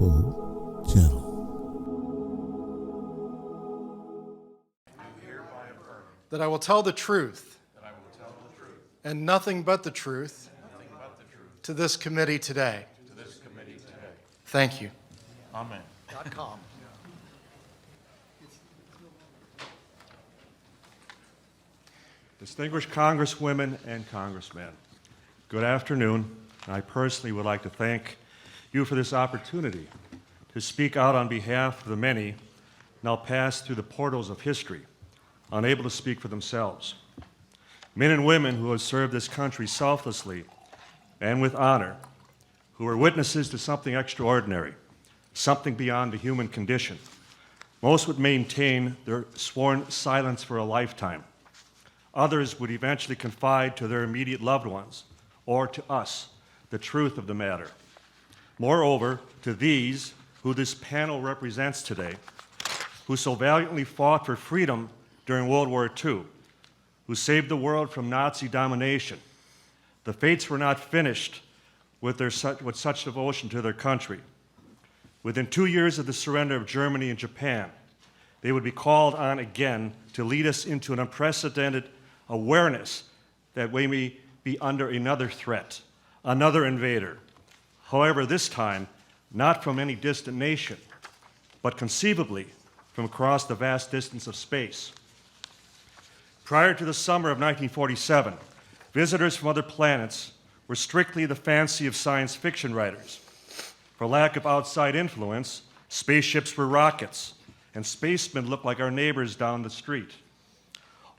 UFO Channel. That I will tell the truth and nothing but the truth to this committee today. Thank you. Amen. .com. Distinguished Congresswomen and Congressmen, good afternoon. I personally would like to thank you for this opportunity to speak out on behalf of the many now passed through the portals of history, unable to speak for themselves. Men and women who have served this country selflessly and with honor, who are witnesses to something extraordinary, something beyond the human condition. Most would maintain their sworn silence for a lifetime. Others would eventually confide to their immediate loved ones or to us the truth of the matter. Moreover, to these who this panel represents today, who so valiantly fought for freedom during World War II, who saved the world from Nazi domination, the fates were not finished with such devotion to their country. Within 2 years of the surrender of Germany and Japan, they would be called on again to lead us into an unprecedented awareness that we may be under another threat, another invader. However, this time, not from any distant nation, but conceivably from across the vast distance of space. Prior to the summer of 1947, visitors from other planets were strictly the fancy of science fiction writers. For lack of outside influence, spaceships were rockets, and spacemen looked like our neighbors down the street,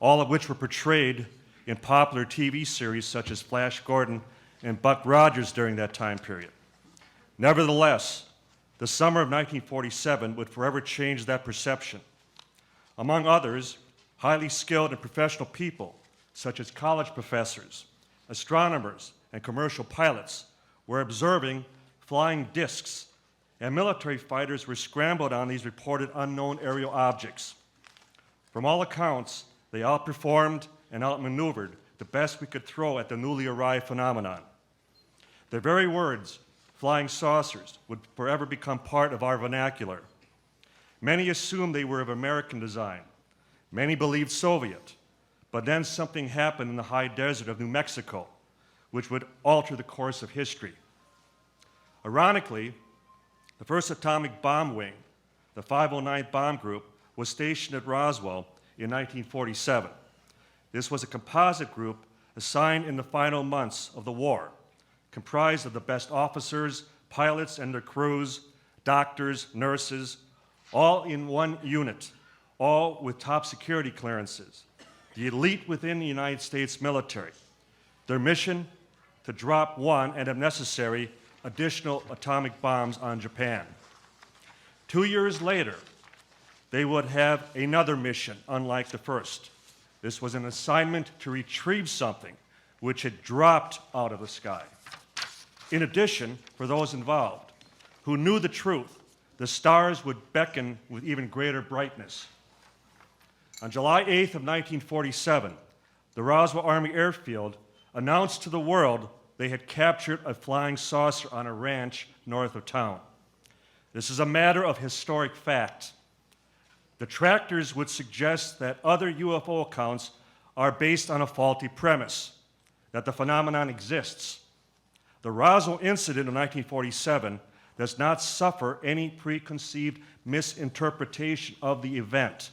all of which were portrayed in popular TV series such as Flash Gordon and Buck Rogers during that time period. Nevertheless, the summer of 1947 would forever change that perception. Among others, highly skilled and professional people, such as college professors, astronomers, and commercial pilots, were observing flying discs, and military fighters were scrambled on these reported unknown aerial objects. From all accounts, they outperformed and outmaneuvered the best we could throw at the newly arrived phenomenon. Their very words, flying saucers, would forever become part of our vernacular. Many assumed they were of American design. Many believed Soviet. But then something happened in the high desert of New Mexico, which would alter the course of history. Ironically, the first atomic bomb wing, the 509th Bomb Group, was stationed at Roswell in 1947. This was a composite group assigned in the final months of the war, comprised of the best officers, pilots and their crews, doctors, nurses, all in one unit, all with top security clearances, the elite within the United States military. Their mission, to drop one, and if necessary, additional atomic bombs on Japan. 2 years later, they would have another mission, unlike the first. This was an assignment to retrieve something which had dropped out of the sky. In addition, for those involved who knew the truth, the stars would beckon with even greater brightness. On July 8th of 1947, the Roswell Army Airfield announced to the world they had captured a flying saucer on a ranch north of town. This is a matter of historic fact. Detractors would suggest that other UFO accounts are based on a faulty premise, that the phenomenon exists. The Roswell incident of 1947 does not suffer any preconceived misinterpretation of the event.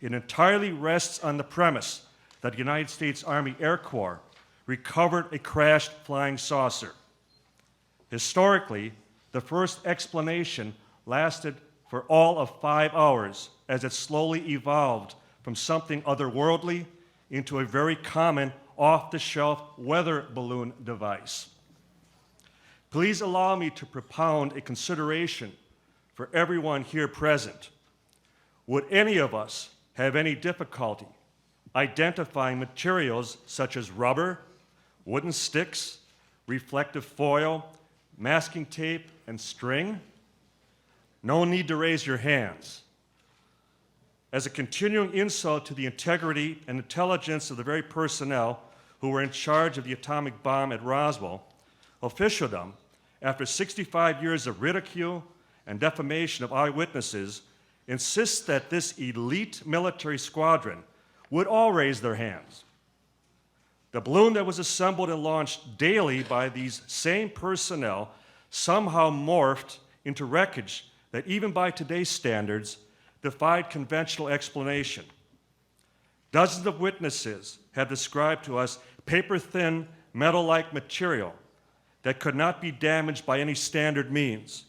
It entirely rests on the premise that the United States Army Air Corps recovered a crashed flying saucer. Historically, the first explanation lasted for all of 5 hours as it slowly evolved from something otherworldly into a very common off-the-shelf weather balloon device. Please allow me to propound a consideration for everyone here present. Would any of us have any difficulty identifying materials such as rubber, wooden sticks, reflective foil, masking tape, and string? No need to raise your hands. As a continuing insult to the integrity and intelligence of the very personnel who were in charge of the atomic bomb at Roswell, officialdom, after 65 years of ridicule and defamation of eyewitnesses insists that this elite military squadron would all raise their hands. The balloon that was assembled and launched daily by these same personnel somehow morphed into wreckage that even by today's standards defied conventional explanation. Dozens of witnesses have described to us paper-thin, metal-like material that could not be damaged by any standard means.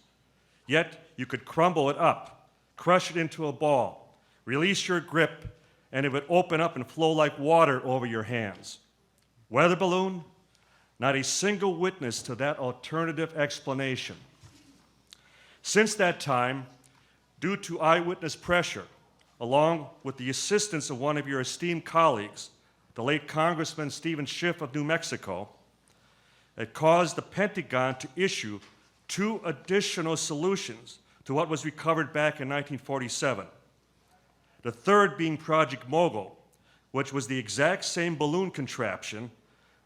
Yet you could crumble it up, crush it into a ball, release your grip, and it would open up and flow like water over your hands. Weather balloon? Not a single witness to that alternative explanation. Since that time, due to eyewitness pressure, along with the assistance of one of your esteemed colleagues, the late Congressman Stephen Schiff of New Mexico, it caused the Pentagon to issue 2 additional solutions to what was recovered back in 1947. The third being Project Mogul, which was the exact same balloon contraption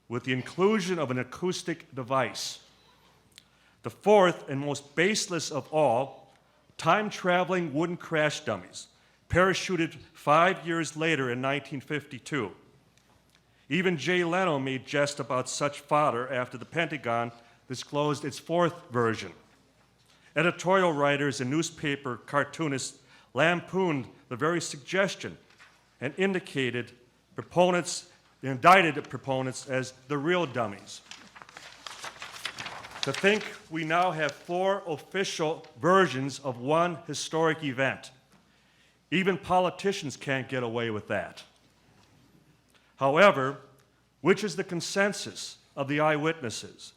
with the inclusion of an acoustic device. The fourth and most baseless of all, time-traveling wooden crash dummies, parachuted 5 years later in 1952. Even Jay Leno made jest about such fodder after the Pentagon disclosed its fourth version. Editorial writers and newspaper cartoonists lampooned the very suggestion and indicted indicted proponents as the real dummies. To think we now have 4 official versions of one historic event. Even politicians can't get away with that. However, which is the consensus of the eyewitnesses?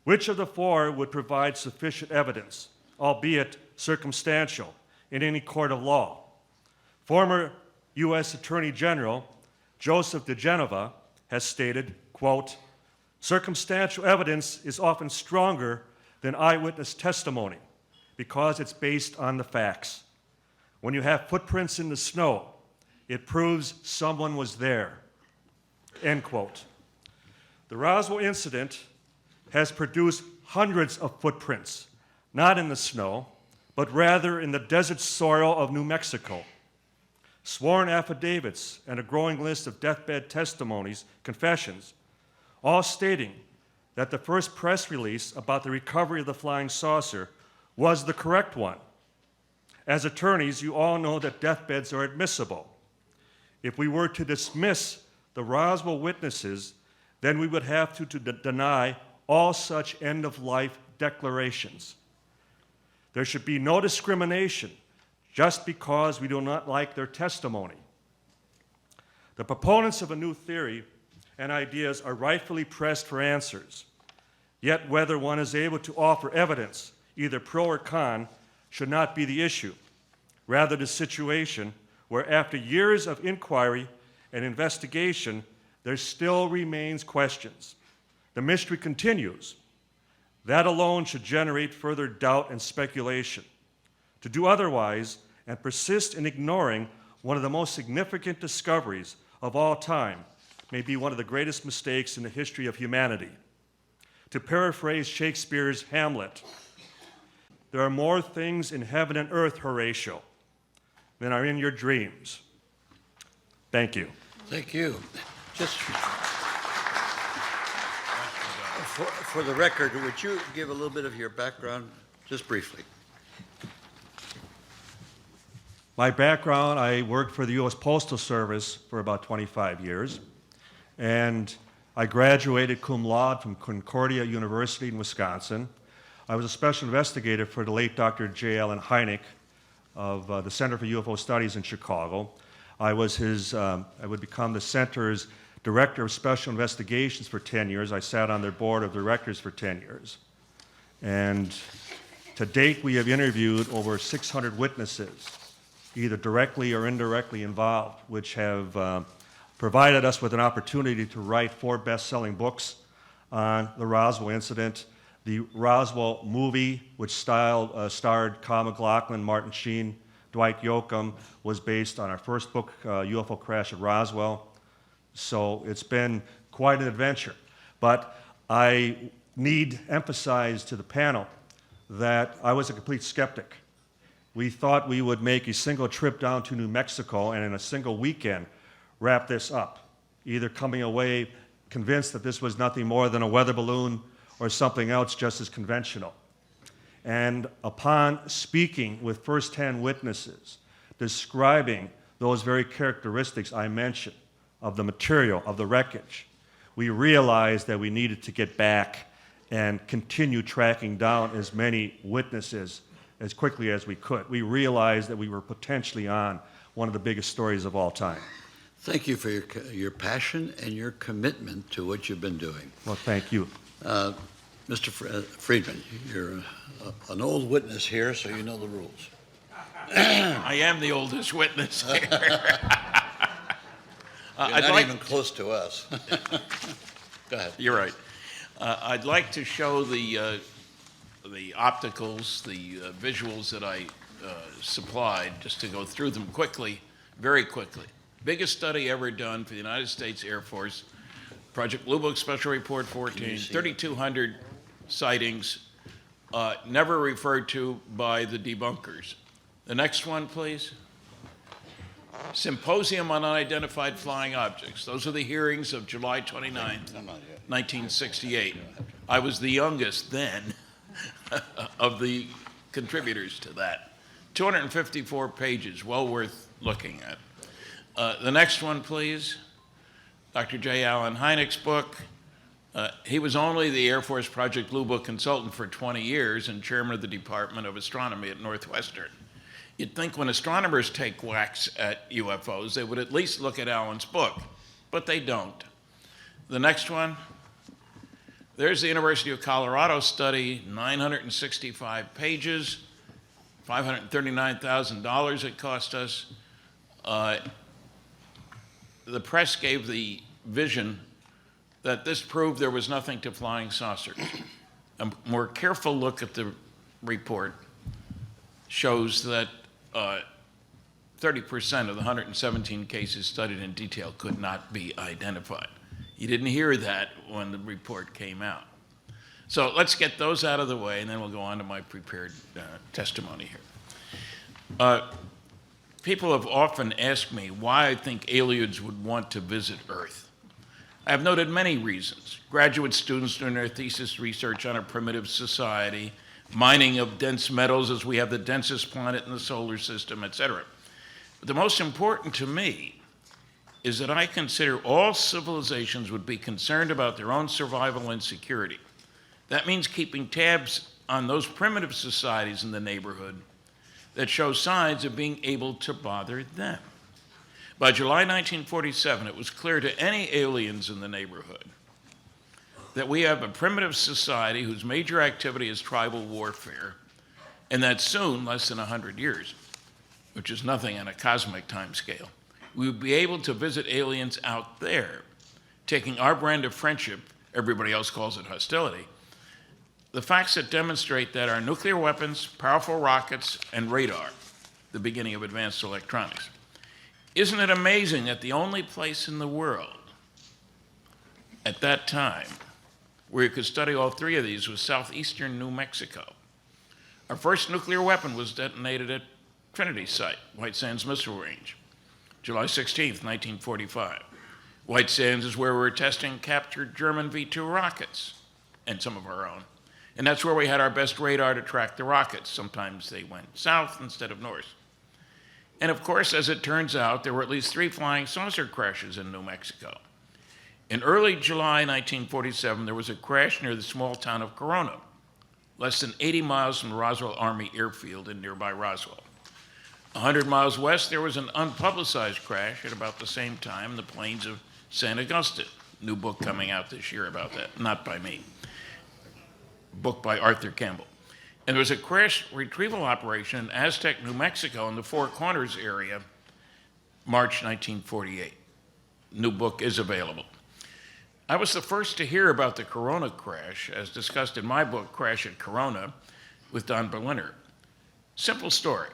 Which of the 4 would provide sufficient evidence, albeit circumstantial, in any court of law? Former U.S. Attorney General Joseph DeGenova has stated, quote, "Circumstantial evidence is often stronger than eyewitness testimony because it's based on the facts. When you have footprints in the snow, it proves someone was there." End quote. The Roswell incident has produced hundreds of footprints, not in the snow, but rather in the desert soil of New Mexico. Sworn affidavits and a growing list of deathbed testimonies, confessions, all stating that the first press release about the recovery of the flying saucer was the correct one. As attorneys, you all know that deathbeds are admissible. If we were to dismiss the Roswell witnesses, then we would have to deny all such end-of-life declarations. There should be no discrimination just because we do not like their testimony. The proponents of a new theory and ideas are rightfully pressed for answers. Yet whether one is able to offer evidence, either pro or con, should not be the issue. Rather, the situation where after years of inquiry and investigation, there still remains questions. The mystery continues. That alone should generate further doubt and speculation. To do otherwise and persist in ignoring one of the most significant discoveries of all time may be one of the greatest mistakes in the history of humanity. To paraphrase Shakespeare's Hamlet, there are more things in heaven and earth, Horatio, than are in your dreams. Thank you. Thank you. Just for the record, would you give a little bit of your background, just briefly? My background, I worked for the U.S. Postal Service for about 25 years, and I graduated cum laude from Concordia University in Wisconsin. I was a special investigator for the late Dr. J. Allen Hynek of the Center for UFO Studies in Chicago. I would become the center's director of special investigations for 10 years. I sat on their board of directors for 10 years. And to date, we have interviewed over 600 witnesses, either directly or indirectly involved, which have provided us with an opportunity to write 4 best-selling books on the Roswell incident. The Roswell movie, which starred Kyle MacLachlan, Martin Sheen, Dwight Yoakam, was based on our first book, UFO Crash at Roswell. So it's been quite an adventure. But I need emphasize to the panel that I was a complete skeptic. We thought we would make a single trip down to New Mexico and in a single weekend wrap this up, either coming away convinced that this was nothing more than a weather balloon or something else just as conventional. And upon speaking with firsthand witnesses, describing those very characteristics I mentioned of the material, of the wreckage, we realized that we needed to get back and continue tracking down as many witnesses as quickly as we could. We realized that we were potentially on one of the biggest stories of all time. Thank you for your passion and your commitment to what you've been doing. Well, thank you. Mr. Friedman, you're an old witness here, so you know the rules. I am the oldest witness here. You're not even close to us. Go ahead. You're right. I'd like to show the opticals, the visuals that I supplied, just to go through them quickly, very quickly. Biggest study ever done for the United States Air Force, Project Blue Book Special Report 14, 3,200 sightings, never referred to by the debunkers. The next one, please. Symposium on Unidentified Flying Objects. Those are the hearings of July 29th, 1968. I was the youngest then of the contributors to that. 254 pages, well worth looking at. The next one, please. Dr. J. Allen Hynek's book. He was only the Air Force Project Blue Book consultant for 20 years and chairman of the Department of Astronomy at Northwestern. You'd think when astronomers take whacks at UFOs, they would at least look at Allen's book, but they don't. The next one. There's the University of Colorado study, 965 pages, $539,000 it cost us. The press gave the vision that this proved there was nothing to flying saucers. A more careful look at the report shows that 30% of the 117 cases studied in detail could not be identified. You didn't hear that when the report came out. So let's get those out of the way, and then we'll go on to my prepared testimony here. People have often asked me why I think aliens would want to visit Earth. I have noted many reasons. Graduate students doing their thesis research on a primitive society, mining of dense metals as we have the densest planet in the solar system, etc. But the most important to me is that I consider all civilizations would be concerned about their own survival and security. That means keeping tabs on those primitive societies in the neighborhood that show signs of being able to bother them. By July 1947, it was clear to any aliens in the neighborhood that we have a primitive society whose major activity is tribal warfare, and that soon, less than 100 years, which is nothing on a cosmic time scale, we would be able to visit aliens out there, taking our brand of friendship, everybody else calls it hostility, the facts that demonstrate that our nuclear weapons, powerful rockets, and radar, the beginning of advanced electronics. Isn't it amazing that the only place in the world at that time where you could study all three of these was southeastern New Mexico? Our first nuclear weapon was detonated at Trinity Site, White Sands Missile Range, July 16th, 1945. White Sands is where we were testing captured German V-2 rockets, and some of our own. And that's where we had our best radar to track the rockets. Sometimes they went south instead of north. And of course, as it turns out, there were at least 3 flying saucer crashes in New Mexico. In early July 1947, there was a crash near the small town of Corona, less than 80 miles from the Roswell Army Airfield in nearby Roswell. 100 miles west, there was an unpublicized crash at about the same time in the plains of St. Augustine. New book coming out this year about that, not by me. Book by Arthur Campbell. And there was a crash retrieval operation in Aztec, New Mexico in the Four Corners area, March 1948. New book is available. I was the first to hear about the Corona crash, as discussed in my book, Crash at Corona, with Don Berliner. Simple story.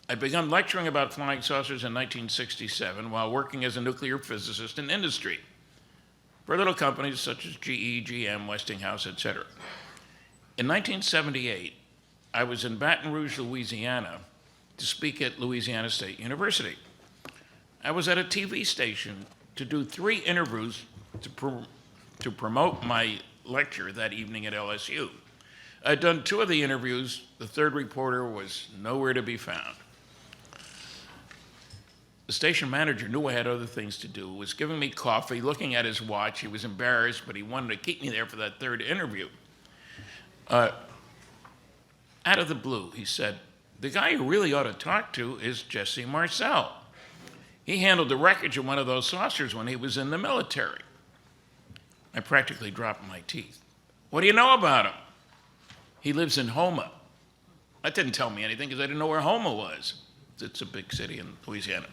I'd begun lecturing about flying saucers in 1967 while working as a nuclear physicist in industry for little companies such as GE, GM, Westinghouse, etc. In 1978, I was in Baton Rouge, Louisiana, to speak at Louisiana State University. I was at a TV station to do 3 interviews to promote my lecture that evening at LSU. I'd done 2 of the interviews. The 3rd reporter was nowhere to be found. The station manager knew I had other things to do, was giving me coffee, looking at his watch. He was embarrassed, but he wanted to keep me there for that 3rd interview. Out of the blue, he said, "The guy you really ought to talk to is Jesse Marcel. He handled the wreckage of one of those saucers when he was in the military." I practically dropped my teeth. "What do you know about him?" "He lives in Houma." That didn't tell me anything because I didn't know where Houma was. It's a big city in Louisiana.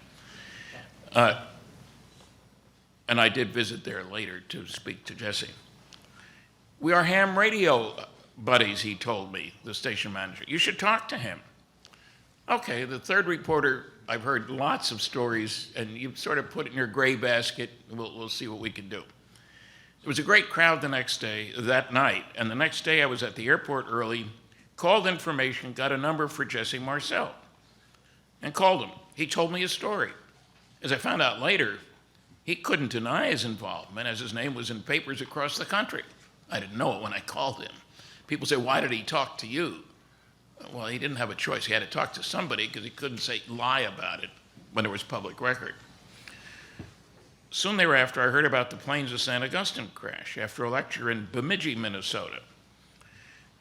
And I did visit there later to speak to Jesse. "We are ham radio buddies," he told me, the station manager. "You should talk to him." Okay, the 3rd reporter, I've heard lots of stories, and you sort of put it in your gray basket. We'll see what we can do. There was a great crowd that night, and the next day I was at the airport early, called information, got a number for Jesse Marcel, and called him. He told me his story. As I found out later, he couldn't deny his involvement, as his name was in papers across the country. I didn't know it when I called him. People say, "Why did he talk to you?" Well, he didn't have a choice. He had to talk to somebody because he couldn't lie about it when there was public record. Soon thereafter, I heard about the planes of St. Augustine crash after a lecture in Bemidji, Minnesota.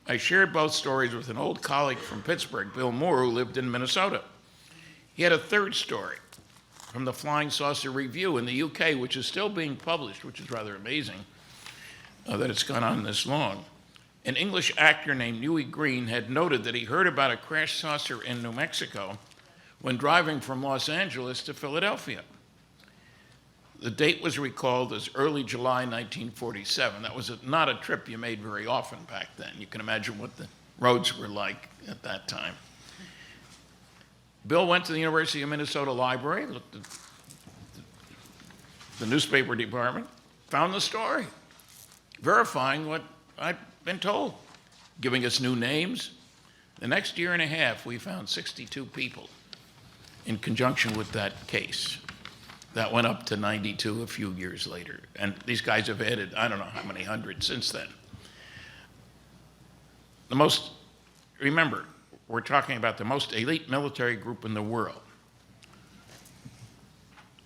I shared both stories with an old colleague from Pittsburgh, Bill Moore, who lived in Minnesota. He had a 3rd story from the Flying Saucer Review in the UK, which is still being published, which is rather amazing that it's gone on this long. An English actor named Huey Green had noted that he heard about a crashed saucer in New Mexico when driving from Los Angeles to Philadelphia. The date was recalled as early July 1947. That was not a trip you made very often back then. You can imagine what the roads were like at that time. Bill went to the University of Minnesota Library, looked at the newspaper department, found the story, verifying what I'd been told, giving us new names. The next year and a half, we found 62 people in conjunction with that case. That went up to 92 a few years later. And these guys have added, I don't know how many hundred since then. Remember, we're talking about the most elite military group in the world.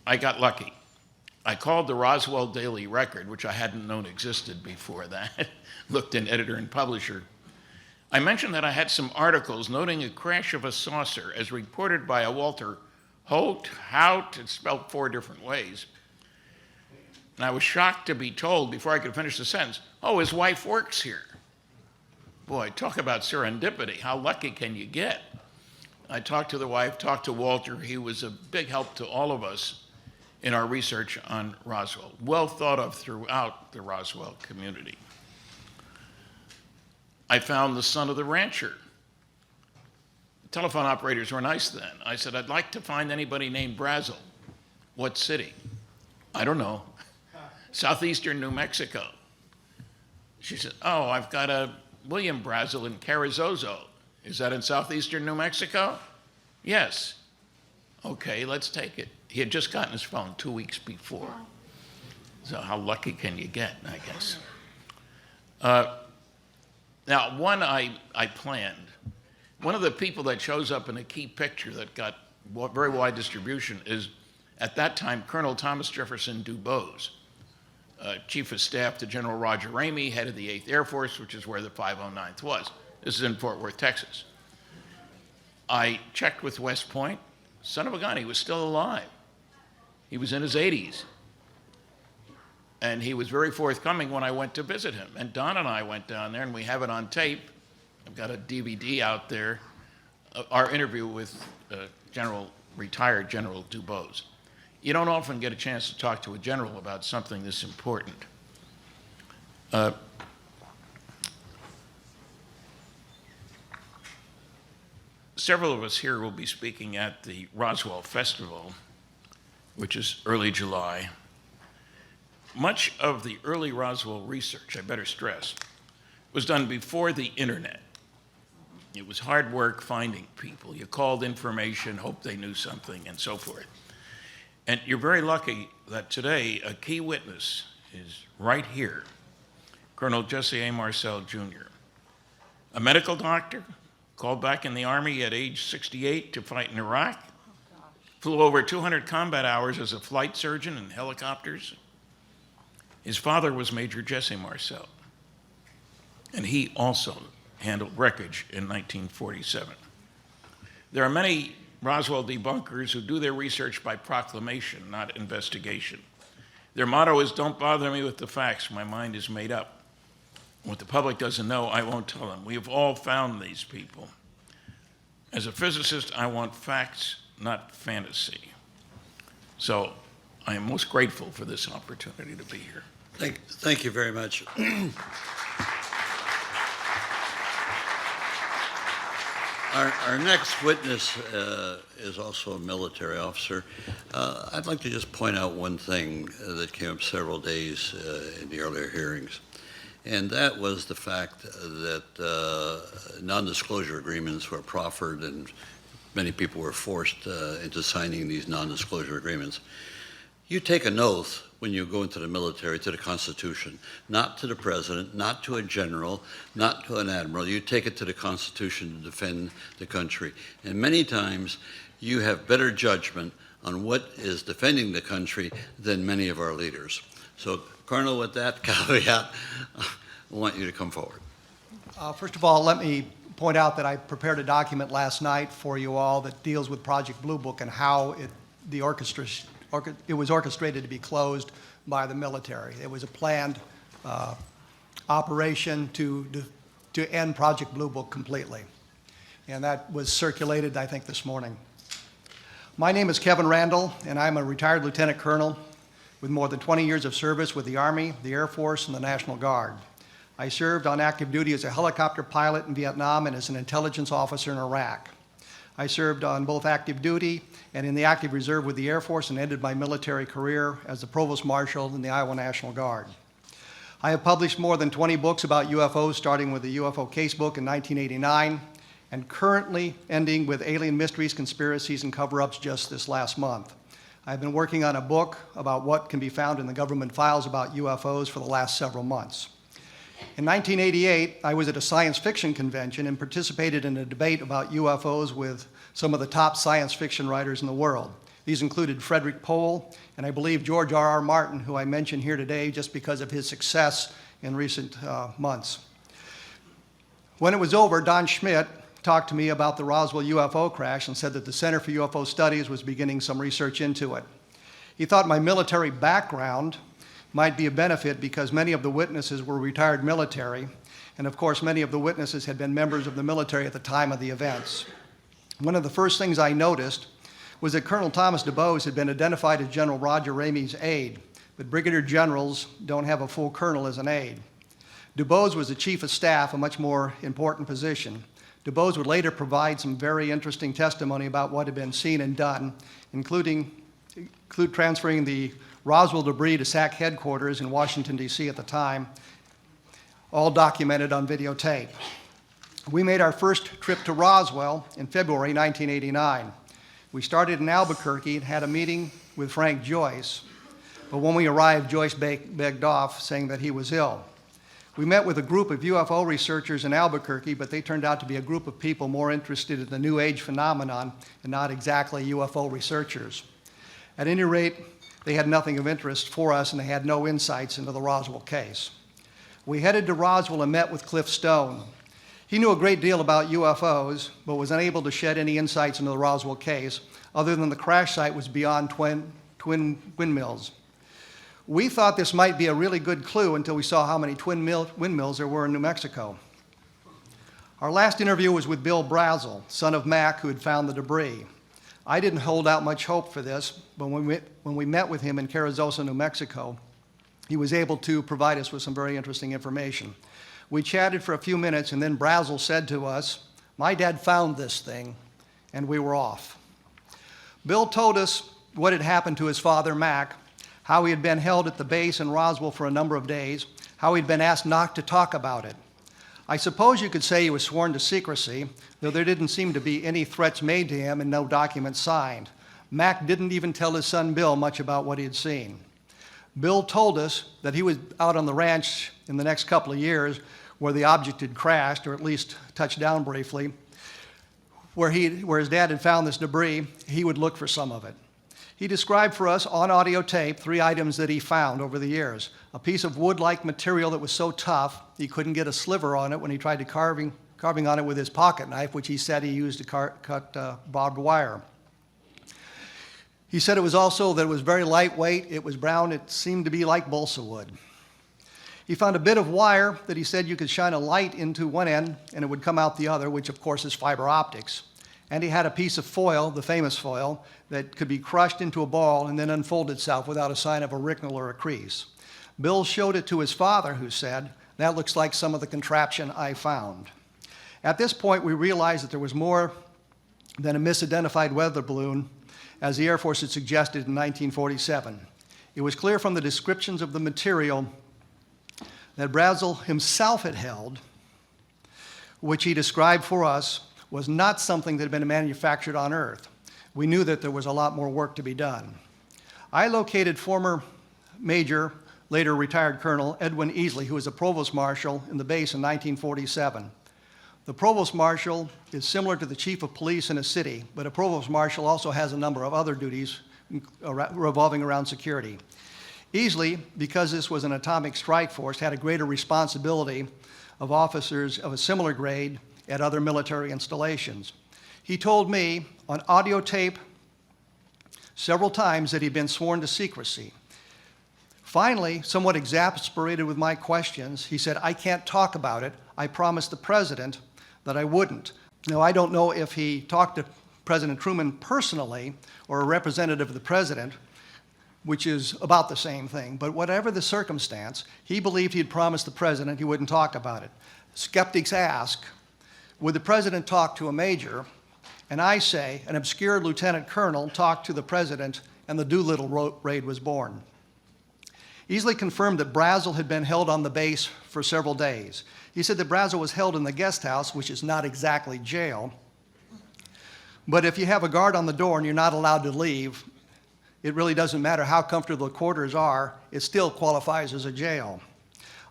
I got lucky. I called the Roswell Daily Record, which I hadn't known existed before that, looked in editor and publisher. I mentioned that I had some articles noting a crash of a saucer as reported by a Walter Hout, it's spelled 4 different ways. And I was shocked to be told before I could finish the sentence, "Oh, his wife works here." Boy, talk about serendipity. How lucky can you get? I talked to the wife, talked to Walter. He was a big help to all of us in our research on Roswell, well thought of throughout the Roswell community. I found the son of the rancher. Telephone operators were nice then. I said, "I'd like to find anybody named Brazel." "What city?" "I don't know." "Southeastern New Mexico." She said, "Oh, I've got a William Brazel in Carrizozo. Is that in southeastern New Mexico?" "Yes." "Okay, let's take it." He had just gotten his phone 2 weeks before. So how lucky can you get, I guess? Now, one I planned. One of the people that shows up in a key picture that got very wide distribution is, at that time, Colonel Thomas Jefferson Dubose, Chief of Staff to General Roger Ramey, head of the 8th Air Force, which is where the 509th was. This is in Fort Worth, Texas. I checked with West Point. Son of a gun, he was still alive. He was in his 80s. And he was very forthcoming when I went to visit him. And Don and I went down there, and we have it on tape. I've got a DVD out there, our interview with retired General Dubose. You don't often get a chance to talk to a general about something this important. Several of us here will be speaking at the Roswell Festival, which is early July. Much of the early Roswell research, I better stress, was done before the internet. It was hard work finding people. You called information, hoped they knew something, and so forth. And you're very lucky that today a key witness is right here, Colonel Jesse A. Marcel Jr., a medical doctor, called back in the Army at age 68 to fight in Iraq, flew over 200 combat hours as a flight surgeon in helicopters. His father was Major Jesse Marcel, and he also handled wreckage in 1947. There are many Roswell debunkers who do their research by proclamation, not investigation. Their motto is, "Don't bother me with the facts, my mind is made up. What the public doesn't know, I won't tell them." We have all found these people. As a physicist, I want facts, not fantasy. So I am most grateful for this opportunity to be here. Thank you very much. Our next witness is also a military officer. I'd like to just point out one thing that came up several days in the earlier hearings, and that was the fact that non-disclosure agreements were proffered and many people were forced into signing these non-disclosure agreements. You take an oath when you go into the military to the Constitution, not to the president, not to a general, not to an admiral. You take it to the Constitution to defend the country. And many times you have better judgment on what is defending the country than many of our leaders. So, Colonel, with that caveat, I want you to come forward. First of all, let me point out that I prepared a document last night for you all that deals with Project Blue Book and how it was orchestrated to be closed by the military. It was a planned operation to end Project Blue Book completely. And that was circulated, I think, this morning. My name is Kevin Randall, and I'm a retired lieutenant colonel with more than 20 years of service with the Army, the Air Force, and the National Guard. I served on active duty as a helicopter pilot in Vietnam and as an intelligence officer in Iraq. I served on both active duty and in the active reserve with the Air Force and ended my military career as the Provost Marshal in the Iowa National Guard. I have published more than 20 books about UFOs, starting with the UFO Casebook in 1989, and currently ending with alien mysteries, conspiracies, and cover-ups just this last month. I've been working on a book about what can be found in the government files about UFOs for the last several months. In 1988, I was at a science fiction convention and participated in a debate about UFOs with some of the top science fiction writers in the world. These included Frederick Pohl and I believe George R.R. Martin, who I mention here today just because of his success in recent months. When it was over, Don Schmidt talked to me about the Roswell UFO crash and said that the Center for UFO Studies was beginning some research into it. He thought my military background might be a benefit because many of the witnesses were retired military, and of course many of the witnesses had been members of the military at the time of the events. One of the first things I noticed was that Colonel Thomas DuBose had been identified as General Roger Ramey's aide, but brigadier generals don't have a full colonel as an aide. DuBose was the chief of staff, a much more important position. DuBose would later provide some very interesting testimony about what had been seen and done, include transferring the Roswell debris to SAC headquarters in Washington, D.C. at the time, all documented on videotape. We made our first trip to Roswell in February 1989. We started in Albuquerque and had a meeting with Frank Joyce, but when we arrived, Joyce begged off, saying that he was ill. We met with a group of UFO researchers in Albuquerque, but they turned out to be a group of people more interested in the New Age phenomenon and not exactly UFO researchers. At any rate, they had nothing of interest for us, and they had no insights into the Roswell case. We headed to Roswell and met with Cliff Stone. He knew a great deal about UFOs, but was unable to shed any insights into the Roswell case, other than the crash site was beyond twin windmills. We thought this might be a really good clue until we saw how many windmills there were in New Mexico. Our last interview was with Bill Brazel, son of Mac, who had found the debris. I didn't hold out much hope for this, but when we met with him in Carrizosa, New Mexico, he was able to provide us with some very interesting information. We chatted for a few minutes, and then Brazel said to us, "My dad found this thing," and we were off. Bill told us what had happened to his father, Mac, how he had been held at the base in Roswell for a number of days, how he'd been asked not to talk about it. I suppose you could say he was sworn to secrecy, though there didn't seem to be any threats made to him and no documents signed. Mac didn't even tell his son Bill much about what he had seen. Bill told us that he was out on the ranch in the next couple of years where the object had crashed, or at least touched down briefly, where his dad had found this debris. He would look for some of it. He described for us on audio tape 3 items that he found over the years. A piece of wood-like material that was so tough he couldn't get a sliver on it when he tried to carving on it with his pocket knife, which he said he used to cut barbed wire. He said it was also that it was very lightweight, it was brown, it seemed to be like balsa wood. He found a bit of wire that he said you could shine a light into one end and it would come out the other, which of course is fiber optics. And he had a piece of foil, the famous foil, that could be crushed into a ball and then unfold itself without a sign of a wrinkle or a crease. Bill showed it to his father, who said, "That looks like some of the contraption I found." At this point, we realized that there was more than a misidentified weather balloon, as the Air Force had suggested in 1947. It was clear from the descriptions of the material that Brazel himself had held, which he described for us, was not something that had been manufactured on Earth. We knew that there was a lot more work to be done. I located former Major, later retired Colonel Edwin Easley, who was a Provost Marshal in the base in 1947. The Provost Marshal is similar to the Chief of Police in a city, but a Provost Marshal also has a number of other duties revolving around security. Easley, because this was an atomic strike force, had a greater responsibility of officers of a similar grade at other military installations. He told me on audio tape several times that he'd been sworn to secrecy. Finally, somewhat exasperated with my questions, he said, "I can't talk about it. I promised the president that I wouldn't." Now, I don't know if he talked to President Truman personally or a representative of the president, which is about the same thing, but whatever the circumstance, he believed he had promised the president he wouldn't talk about it. Skeptics ask, would the president talk to a major? And I say, an obscure lieutenant colonel talked to the president and the Doolittle raid was born. Easley confirmed that Brazel had been held on the base for several days. He said that Brazel was held in the guest house, which is not exactly jail, but if you have a guard on the door and you're not allowed to leave, it really doesn't matter how comfortable the quarters are, it still qualifies as a jail.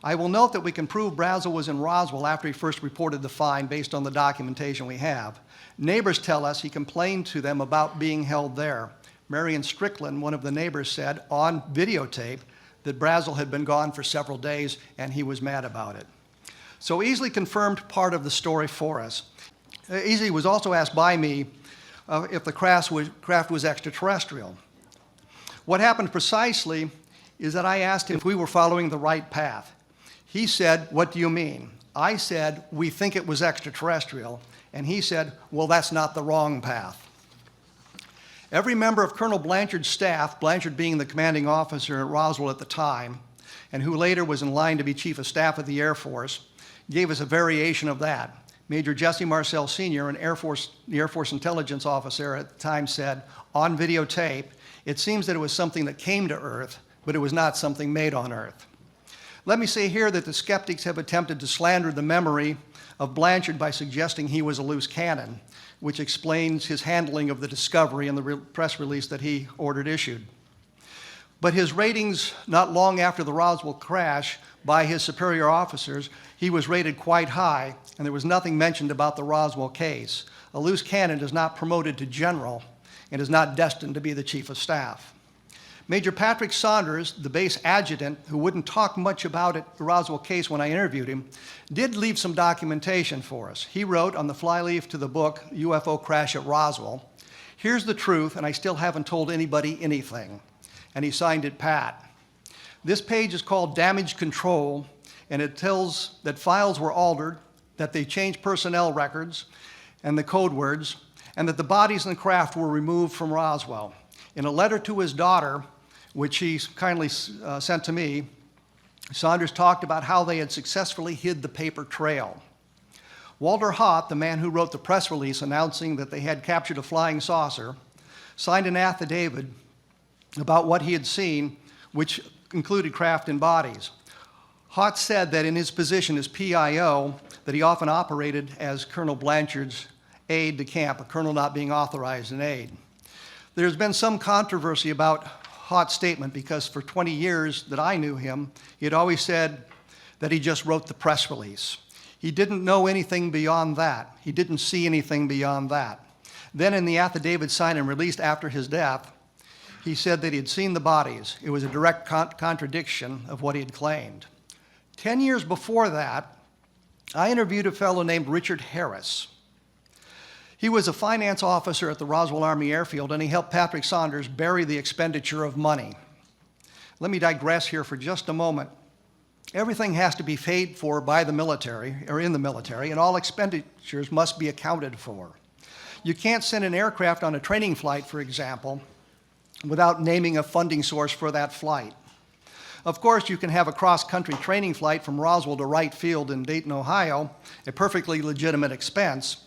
I will note that we can prove Brazel was in Roswell after he first reported the find based on the documentation we have. Neighbors tell us he complained to them about being held there. Marion Strickland, one of the neighbors, said on videotape that Brazel had been gone for several days and he was mad about it. So Easley confirmed part of the story for us. Easley was also asked by me if the craft was extraterrestrial. What happened precisely is that I asked him if we were following the right path. He said, "What do you mean?" I said, "We think it was extraterrestrial." And he said, "Well, that's not the wrong path." Every member of Colonel Blanchard's staff, Blanchard being the commanding officer at Roswell at the time, and who later was in line to be Chief of Staff of the Air Force, gave us a variation of that. Major Jesse Marcel Sr., the Air Force intelligence officer at the time, said on videotape, "It seems that it was something that came to Earth, but it was not something made on Earth." Let me say here that the skeptics have attempted to slander the memory of Blanchard by suggesting he was a loose cannon, which explains his handling of the discovery in the press release that he ordered issued. But his ratings, not long after the Roswell crash, by his superior officers, he was rated quite high, and there was nothing mentioned about the Roswell case. A loose cannon is not promoted to general and is not destined to be the chief of staff. Major Patrick Saunders, the base adjutant, who wouldn't talk much about it, the Roswell case when I interviewed him, did leave some documentation for us. He wrote on the flyleaf to the book, UFO Crash at Roswell, "Here's the truth, and I still haven't told anybody anything." And he signed it Pat. This page is called Damage Control, and it tells that files were altered, that they changed personnel records and the code words, and that the bodies and the craft were removed from Roswell. In a letter to his daughter, which he kindly sent to me, Saunders talked about how they had successfully hid the paper trail. Walter Hott, the man who wrote the press release announcing that they had captured a flying saucer, signed an affidavit about what he had seen, which included craft and bodies. Hott said that in his position as PIO, that he often operated as Colonel Blanchard's aide de camp, a colonel not being authorized an aide. There's been some controversy about Hott's statement because for 20 years that I knew him, he had always said that he just wrote the press release. He didn't know anything beyond that. He didn't see anything beyond that. Then in the affidavit signed and released after his death, he said that he had seen the bodies. It was a direct contradiction of what he had claimed. 10 years before that, I interviewed a fellow named Richard Harris. He was a finance officer at the Roswell Army Airfield, and he helped Patrick Saunders bury the expenditure of money. Let me digress here for just a moment. Everything has to be paid for by the military, or in the military, and all expenditures must be accounted for. You can't send an aircraft on a training flight, for example, without naming a funding source for that flight. Of course, you can have a cross-country training flight from Roswell to Wright Field in Dayton, Ohio, a perfectly legitimate expense.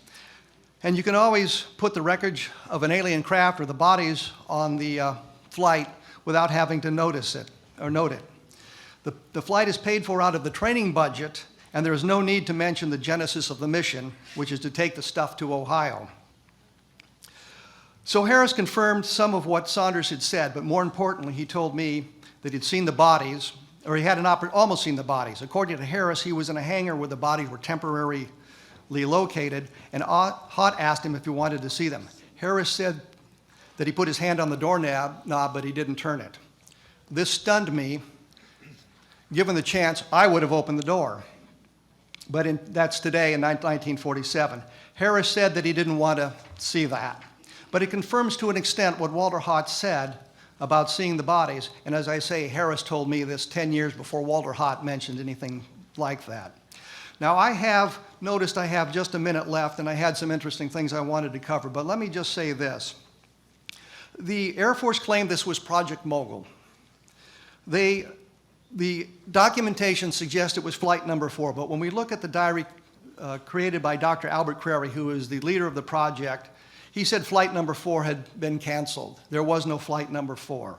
And you can always put the wreckage of an alien craft or the bodies on the flight without having to notice it or note it. The flight is paid for out of the training budget, and there is no need to mention the genesis of the mission, which is to take the stuff to Ohio. So Harris confirmed some of what Saunders had said, but more importantly, he told me that he'd seen the bodies, or he had almost seen the bodies. According to Harris, he was in a hangar where the bodies were temporarily located, and Hott asked him if he wanted to see them. Harris said that he put his hand on the doorknob, but he didn't turn it. This stunned me. Given the chance, I would have opened the door. But that's today in 1947. Harris said that he didn't want to see that. But it confirms to an extent what Walter Hott said about seeing the bodies. And as I say, Harris told me this 10 years before Walter Hott mentioned anything like that. Now, I have noticed I have just a minute left, and I had some interesting things I wanted to cover. But let me just say this. The Air Force claimed this was Project Mogul. The documentation suggests it was flight number 4, but when we look at the diary created by Dr. Albert Crary, who is the leader of the project, he said flight number 4 had been canceled. There was no flight number 4.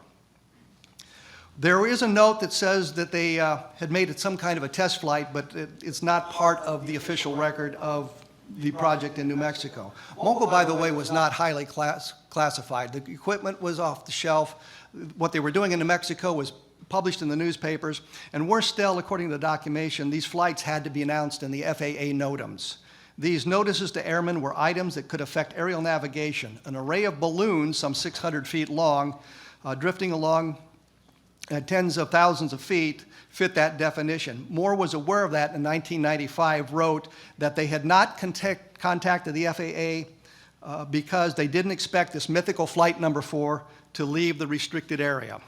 There is a note that says that they had made it some kind of a test flight, but it's not part of the official record of the project in New Mexico. Mogul, by the way, was not highly classified. The equipment was off the shelf. What they were doing in New Mexico was published in the newspapers, and worse still, according to the documentation, these flights had to be announced in the FAA NOTAMs. These notices to airmen were items that could affect aerial navigation. An array of balloons, some 600 feet long, drifting along at tens of thousands of feet, fit that definition. Moore was aware of that in 1995, wrote that they had not contacted the FAA because they didn't expect this mythical flight number 4 to leave the restricted area.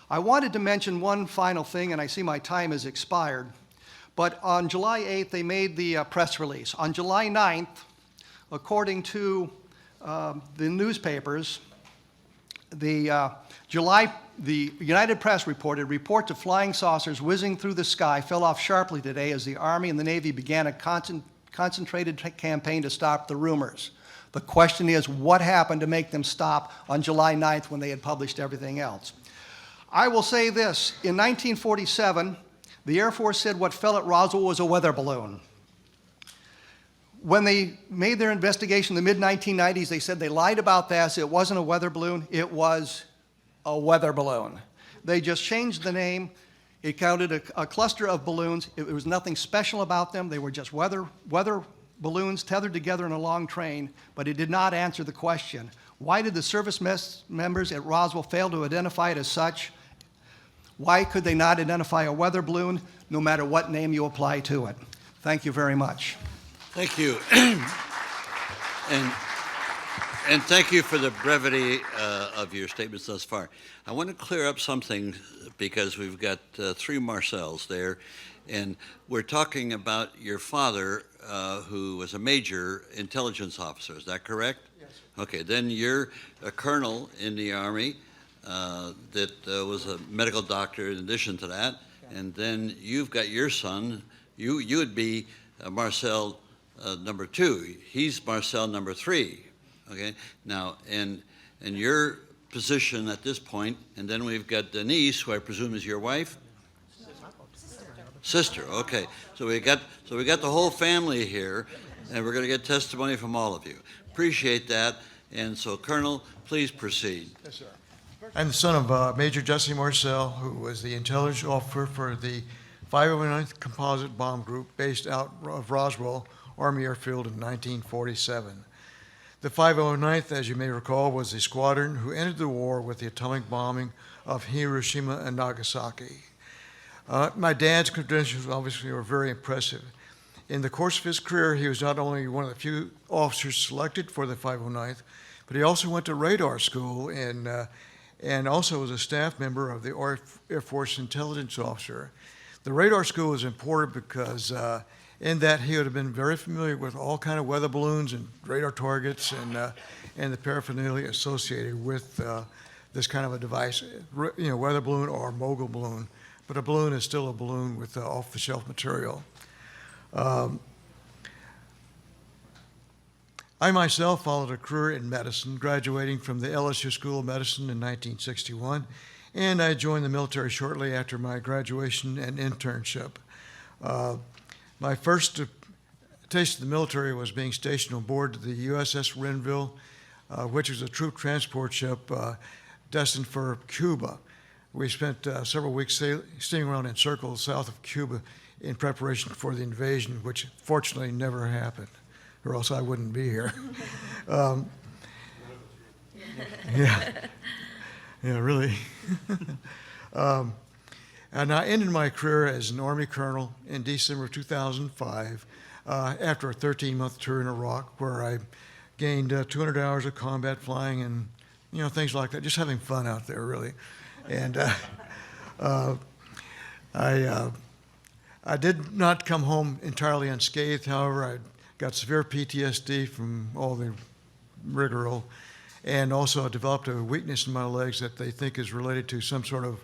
I wanted to mention one final thing, and I see my time has expired. But on July 8th, they made the press release. On July 9th, according to the newspapers, the United Press reported, reports of flying saucers whizzing through the sky fell off sharply today as the Army and the Navy began a concentrated campaign to stop the rumors. The question is, what happened to make them stop on July 9th when they had published everything else? I will say this, in 1947, the Air Force said what fell at Roswell was a weather balloon. When they made their investigation in the mid-1990s, they said they lied about this. It wasn't a weather balloon, it was a weather balloon. They just changed the name. It counted a cluster of balloons. It was nothing special about them. They were just weather balloons tethered together in a long train, but it did not answer the question. Why did the service members at Roswell fail to identify it as such? Why could they not identify a weather balloon, no matter what name you apply to it? Thank you very much. Thank you. And thank you for the brevity of your statements thus far. I want to clear up something because we've got 3 Marcells there, and we're talking about your father, who was a major intelligence officer. Is that correct? Yes. Okay, then you're a colonel in the Army that was a medical doctor in addition to that, and then you've got your son. You would be Marcel number 2. He's Marcel number 3. Okay, now, and your position at this point, and then we've got Denise, who I presume is your wife? Sister, okay. So we got the whole family here, and we're going to get testimony from all of you. Appreciate that. And so, Colonel, please proceed. Yes, sir. I'm the son of Major Jesse Marcel, who was the intelligence officer for the 509th Composite Bomb Group based out of Roswell Army Airfield in 1947. The 509th, as you may recall, was the squadron who entered the war with the atomic bombing of Hiroshima and Nagasaki. My dad's credentials obviously were very impressive. In the course of his career, he was not only one of the few officers selected for the 509th, but he also went to radar school and also was a staff member of the Air Force intelligence officer. The radar school was important because in that he would have been very familiar with all kind of weather balloons and radar targets and the paraphernalia associated with this kind of a device, weather balloon or mogul balloon. But a balloon is still a balloon with off-the-shelf material. I myself followed a career in medicine, graduating from the LSU School of Medicine in 1961, and I joined the military shortly after my graduation and internship. My first taste of the military was being stationed on board the USS Renville, which was a troop transport ship destined for Cuba. We spent several weeks sailing around in circles south of Cuba in preparation for the invasion, which fortunately never happened, or else I wouldn't be here. Yeah, really. And I ended my career as an Army colonel in December of 2005 after a 13-month tour in Iraq, where I gained 200 hours of combat flying and things like that, just having fun out there, really. And I did not come home entirely unscathed. However, I got severe PTSD from all the rigmarole, and also I developed a weakness in my legs that they think is related to some sort of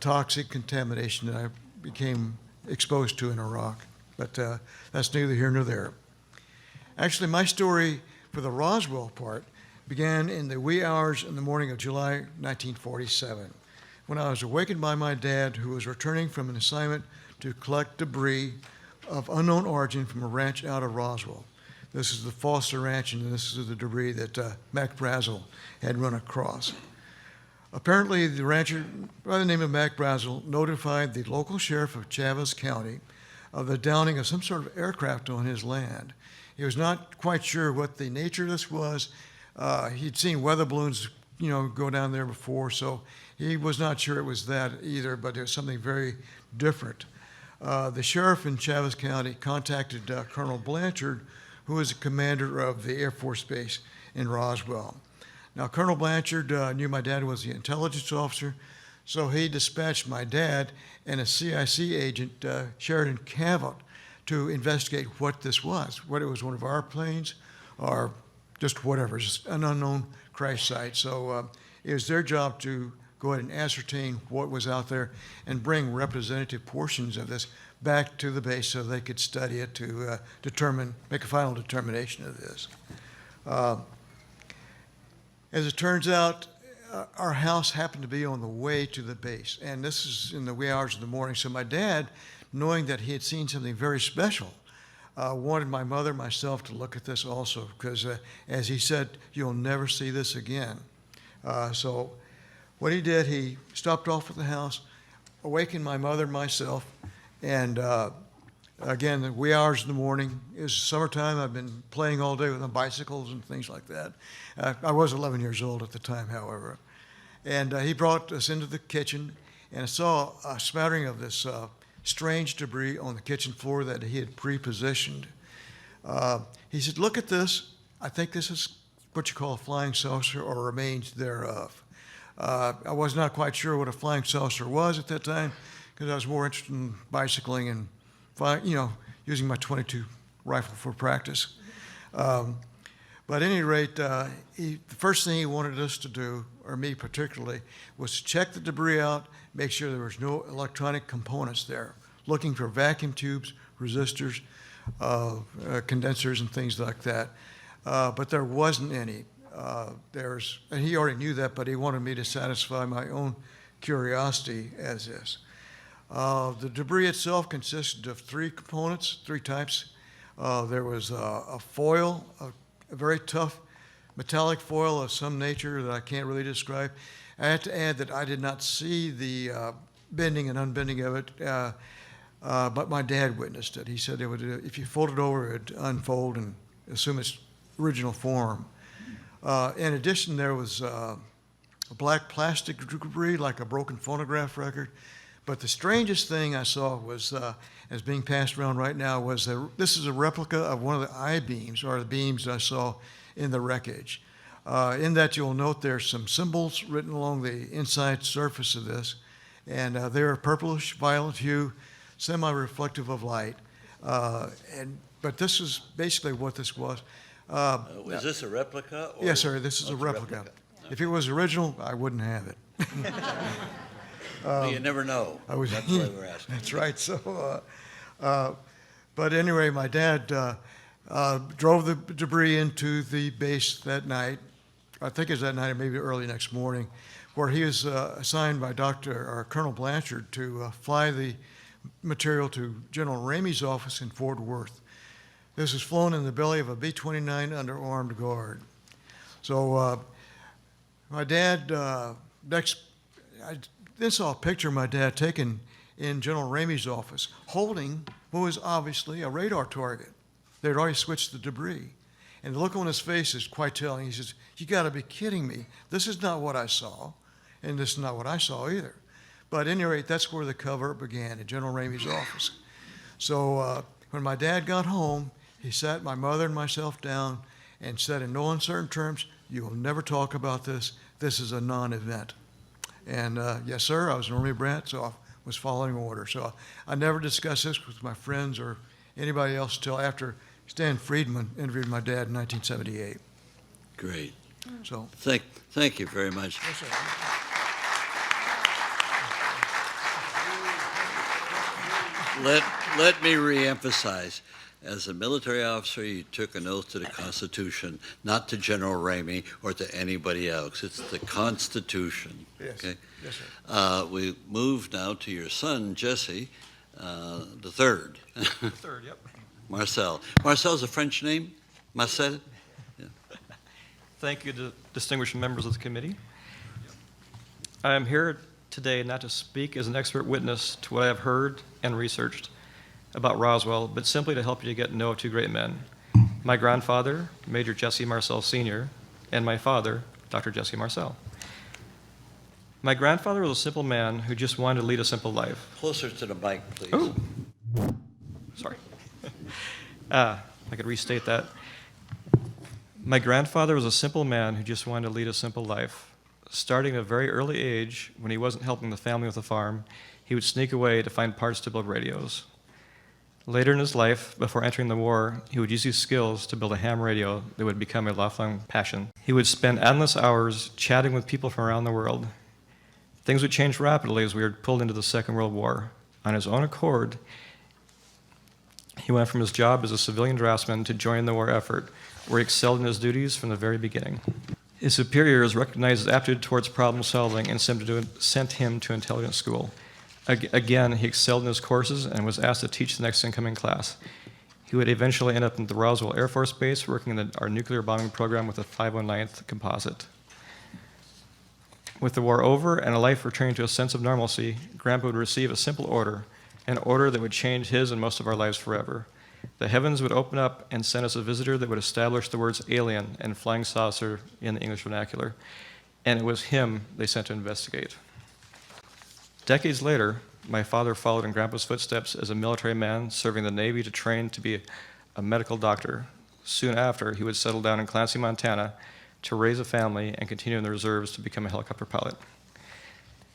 toxic contamination that I became exposed to in Iraq. But that's neither here nor there. Actually, my story for the Roswell part began in the wee hours in the morning of July 1947, when I was awakened by my dad, who was returning from an assignment to collect debris of unknown origin from a ranch out of Roswell. This is the Foster Ranch, and this is the debris that Mac Brazel had run across. Apparently, the rancher by the name of Mac Brazel notified the local sheriff of Chavez County of the downing of some sort of aircraft on his land. He was not quite sure what the nature of this was. He'd seen weather balloons, go down there before, so he was not sure it was that either, but it was something very different. The sheriff in Chavez County contacted Colonel Blanchard, who was the commander of the Air Force Base in Roswell. Now, Colonel Blanchard knew my dad was the intelligence officer, so he dispatched my dad and a CIC agent, Sheridan Cavett, to investigate what this was, whether it was one of our planes or just whatever, just an unknown crash site. So it was their job to go ahead and ascertain what was out there and bring representative portions of this back to the base so they could study it to make a final determination of this. As it turns out, our house happened to be on the way to the base, and this is in the wee hours of the morning. So my dad, knowing that he had seen something very special, wanted my mother and myself to look at this also, because as he said, you'll never see this again. So what he did, he stopped off at the house, awakened my mother and myself, and again, the wee hours of the morning. It was summertime. I've been playing all day with my bicycles and things like that. I was 11 years old at the time, however. And he brought us into the kitchen, and I saw a smattering of this strange debris on the kitchen floor that he had pre-positioned. He said, "Look at this. I think this is what you call a flying saucer or remains thereof." I was not quite sure what a flying saucer was at that time, because I was more interested in bicycling and using my .22 rifle for practice. But at any rate, the first thing he wanted us to do, or me particularly, was to check the debris out, make sure there was no electronic components there, looking for vacuum tubes, resistors, condensers, and things like that. But there wasn't any. And he already knew that, but he wanted me to satisfy my own curiosity as this. The debris itself consisted of three components, three types. There was a foil, a very tough metallic foil of some nature that I can't really describe. I have to add that I did not see the bending and unbending of it, but my dad witnessed it. He said it would, if you fold it over, it would unfold and assume its original form. In addition, there was a black plastic debris, like a broken phonograph record. But the strangest thing I saw was, as being passed around right now, was this is a replica of one of the I-beams, or the beams I saw in the wreckage. In that, you'll note there's some symbols written along the inside surface of this, and they're a purplish violet hue, semi-reflective of light. But this is basically what this was. Is this a replica? Or Yes, sir, this is a replica. If it was original, I wouldn't have it. Well, you never know. That's why we're asking. That's right. So, but anyway, my dad drove the debris into the base that night. I think it was that night or maybe early next morning, where he was assigned by Colonel Blanchard to fly the material to General Ramey's office in Fort Worth. This was flown in the belly of a B-29 under armed guard. So my dad, I then saw a picture of my dad taken in General Ramey's office, holding what was obviously a radar target. They'd already switched the debris. And the look on his face is quite telling. He says, "You got to be kidding me. This is not what I saw, and this is not what I saw either." But at any rate, that's where the cover began, in General Ramey's office. So when my dad got home, he sat my mother and myself down and said in no uncertain terms, "You will never talk about this. This is a non-event." And yes, sir, I was an Army brat, so I was following orders. So I never discussed this with my friends or anybody else until after Stan Friedman interviewed my dad in 1978. Great. So Thank you very much. yes, sir. Let me reemphasize. As a military officer, you took an oath to the Constitution, not to General Ramey or to anybody else. It's the Constitution. Yes. Okay? Yes, sir. We move now to your son, Jesse, the third. Third, yep. Marcel. Marcel's a French name? Marcel? Thank you to distinguished members of the committee. I am here today not to speak as an expert witness to what I have heard and researched about Roswell, but simply to help you to get to know two great men, my grandfather, Major Jesse Marcel Sr., and my father, Dr. Jesse Marcel. My grandfather was a simple man who just wanted to lead a simple life. Closer to the mic, please. Oh, sorry. I could restate that. My grandfather was a simple man who just wanted to lead a simple life. Starting at a very early age, when he wasn't helping the family with the farm, he would sneak away to find parts to build radios. Later in his life, before entering the war, he would use these skills to build a ham radio that would become a lifelong passion. He would spend endless hours chatting with people from around the world. Things would change rapidly as we were pulled into the Second World War. On his own accord, he went from his job as a civilian draftsman to join the war effort, where he excelled in his duties from the very beginning. His superiors recognized his aptitude towards problem solving and sent him to intelligence school. Again, he excelled in his courses and was asked to teach the next incoming class. He would eventually end up in the Roswell Air Force Base working in our nuclear bombing program with the 519th Composite. With the war over and a life returning to a sense of normalcy, Grandpa would receive a simple order, an order that would change his and most of our lives forever. The heavens would open up and send us a visitor that would establish the words alien and flying saucer in the English vernacular, and it was him they sent to investigate. Decades later, my father followed in Grandpa's footsteps as a military man serving the Navy to train to be a medical doctor. Soon after, he would settle down in Clancy, Montana to raise a family and continue in the reserves to become a helicopter pilot.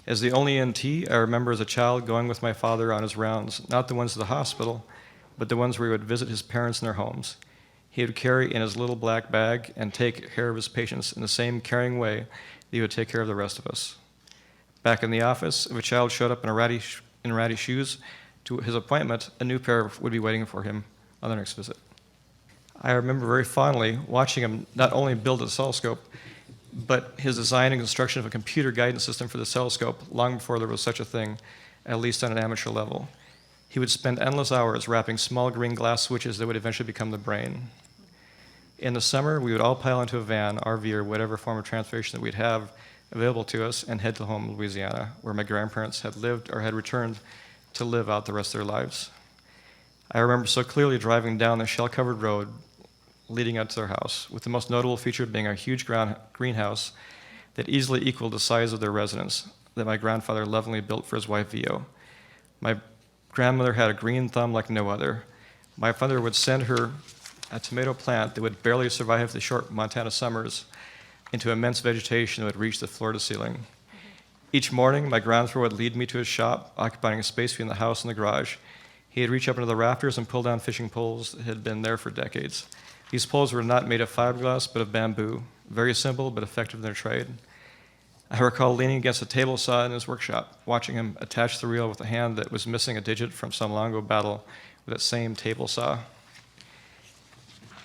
As the only EMT, I remember as a child going with my father on his rounds, not the ones to the hospital, but the ones where he would visit his parents in their homes. He would carry in his little black bag and take care of his patients in the same caring way that he would take care of the rest of us. Back in the office, if a child showed up in ratty shoes to his appointment, a new pair would be waiting for him on the next visit. I remember very fondly watching him not only build a oscilloscope, but his design and construction of a computer guidance system for the oscilloscope long before there was such a thing, at least on an amateur level. He would spend endless hours wrapping small green glass switches that would eventually become the brain. In the summer, we would all pile into a van, RV, or whatever form of transportation that we'd have available to us and head to home in Louisiana, where my grandparents had lived or had returned to live out the rest of their lives. I remember so clearly driving down the shell-covered road leading up to their house, with the most notable feature being a huge greenhouse that easily equaled the size of their residence that my grandfather lovingly built for his wife, Vio. My grandmother had a green thumb like no other. My father would send her a tomato plant that would barely survive the short Montana summers into immense vegetation that would reach the floor to ceiling. Each morning, my grandfather would lead me to his shop, occupying a space between the house and the garage. He'd reach up into the rafters and pull down fishing poles that had been there for decades. These poles were not made of fiberglass, but of bamboo, very simple but effective in their trade. I recall leaning against a table saw in his workshop, watching him attach the reel with a hand that was missing a digit from some long ago battle with that same table saw.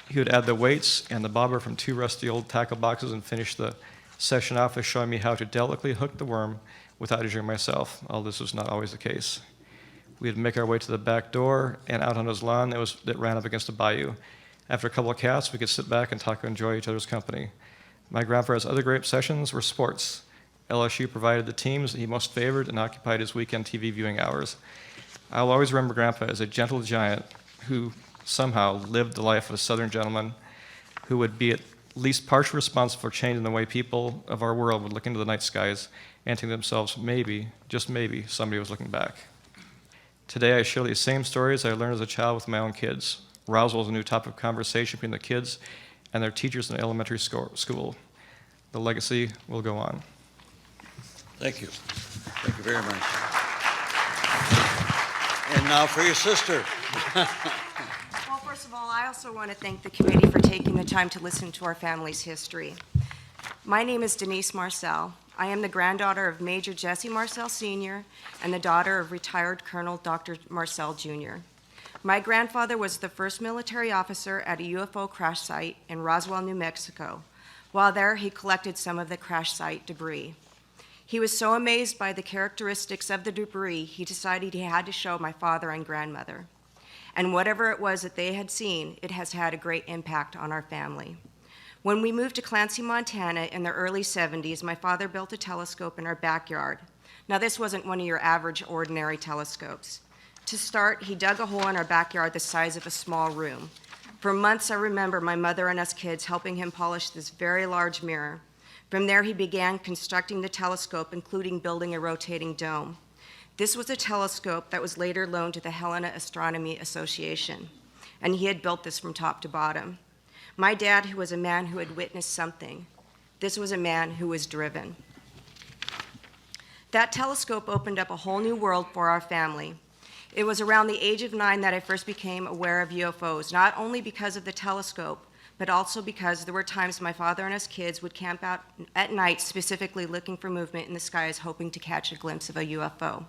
He would add the weights and the bobber from 2 rusty old tackle boxes and finish the session off with showing me how to delicately hook the worm without injuring myself, although this was not always the case. We'd make our way to the back door and out on his lawn that ran up against a bayou. After a couple of casts, we could sit back and talk and enjoy each other's company. My grandfather's other great obsessions were sports. LSU provided the teams that he most favored and occupied his weekend TV viewing hours. I'll always remember Grandpa as a gentle giant who somehow lived the life of a Southern gentleman who would be at least partially responsible for changing the way people of our world would look into the night skies and think to themselves, maybe, just maybe, somebody was looking back. Today, I share these same stories I learned as a child with my own kids. Roswell is a new topic of conversation between the kids and their teachers in elementary school. The legacy will go on. Thank you. Thank you very much. And now for your sister. Well, first of all, I also want to thank the committee for taking the time to listen to our family's history. My name is Denise Marcel. I am the granddaughter of Major Jesse Marcel Sr. and the daughter of retired Colonel Dr. Marcel Jr. My grandfather was the first military officer at a UFO crash site in Roswell, New Mexico. While there, he collected some of the crash site debris. He was so amazed by the characteristics of the debris, he decided he had to show my father and grandmother. And whatever it was that they had seen, it has had a great impact on our family. When we moved to Clancy, Montana in the early 70s, my father built a telescope in our backyard. Now, this wasn't one of your average, ordinary telescopes. To start, he dug a hole in our backyard the size of a small room. For months, I remember my mother and us kids helping him polish this very large mirror. From there, he began constructing the telescope, including building a rotating dome. This was a telescope that was later loaned to the Helena Astronomy Association, and he had built this from top to bottom. My dad, who was a man who had witnessed something, this was a man who was driven. That telescope opened up a whole new world for our family. It was around the age of 9 that I first became aware of UFOs, not only because of the telescope, but also because there were times my father and us kids would camp out at night specifically looking for movement in the skies, hoping to catch a glimpse of a UFO.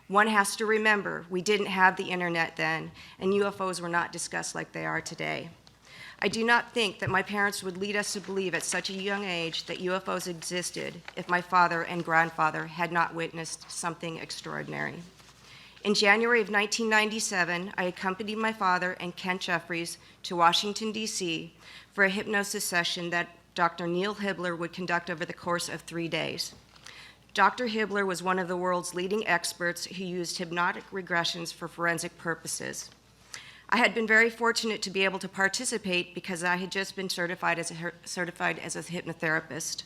One has to remember, we didn't have the internet then, and UFOs were not discussed like they are today. I do not think that my parents would lead us to believe at such a young age that UFOs existed if my father and grandfather had not witnessed something extraordinary. In January of 1997, I accompanied my father and Kent Jeffries to Washington, D.C. for a hypnosis session that Dr. Neil Hibbler would conduct over the course of 3 days. Dr. Hibbler was one of the world's leading experts who used hypnotic regressions for forensic purposes. I had been very fortunate to be able to participate because I had just been certified as a hypnotherapist.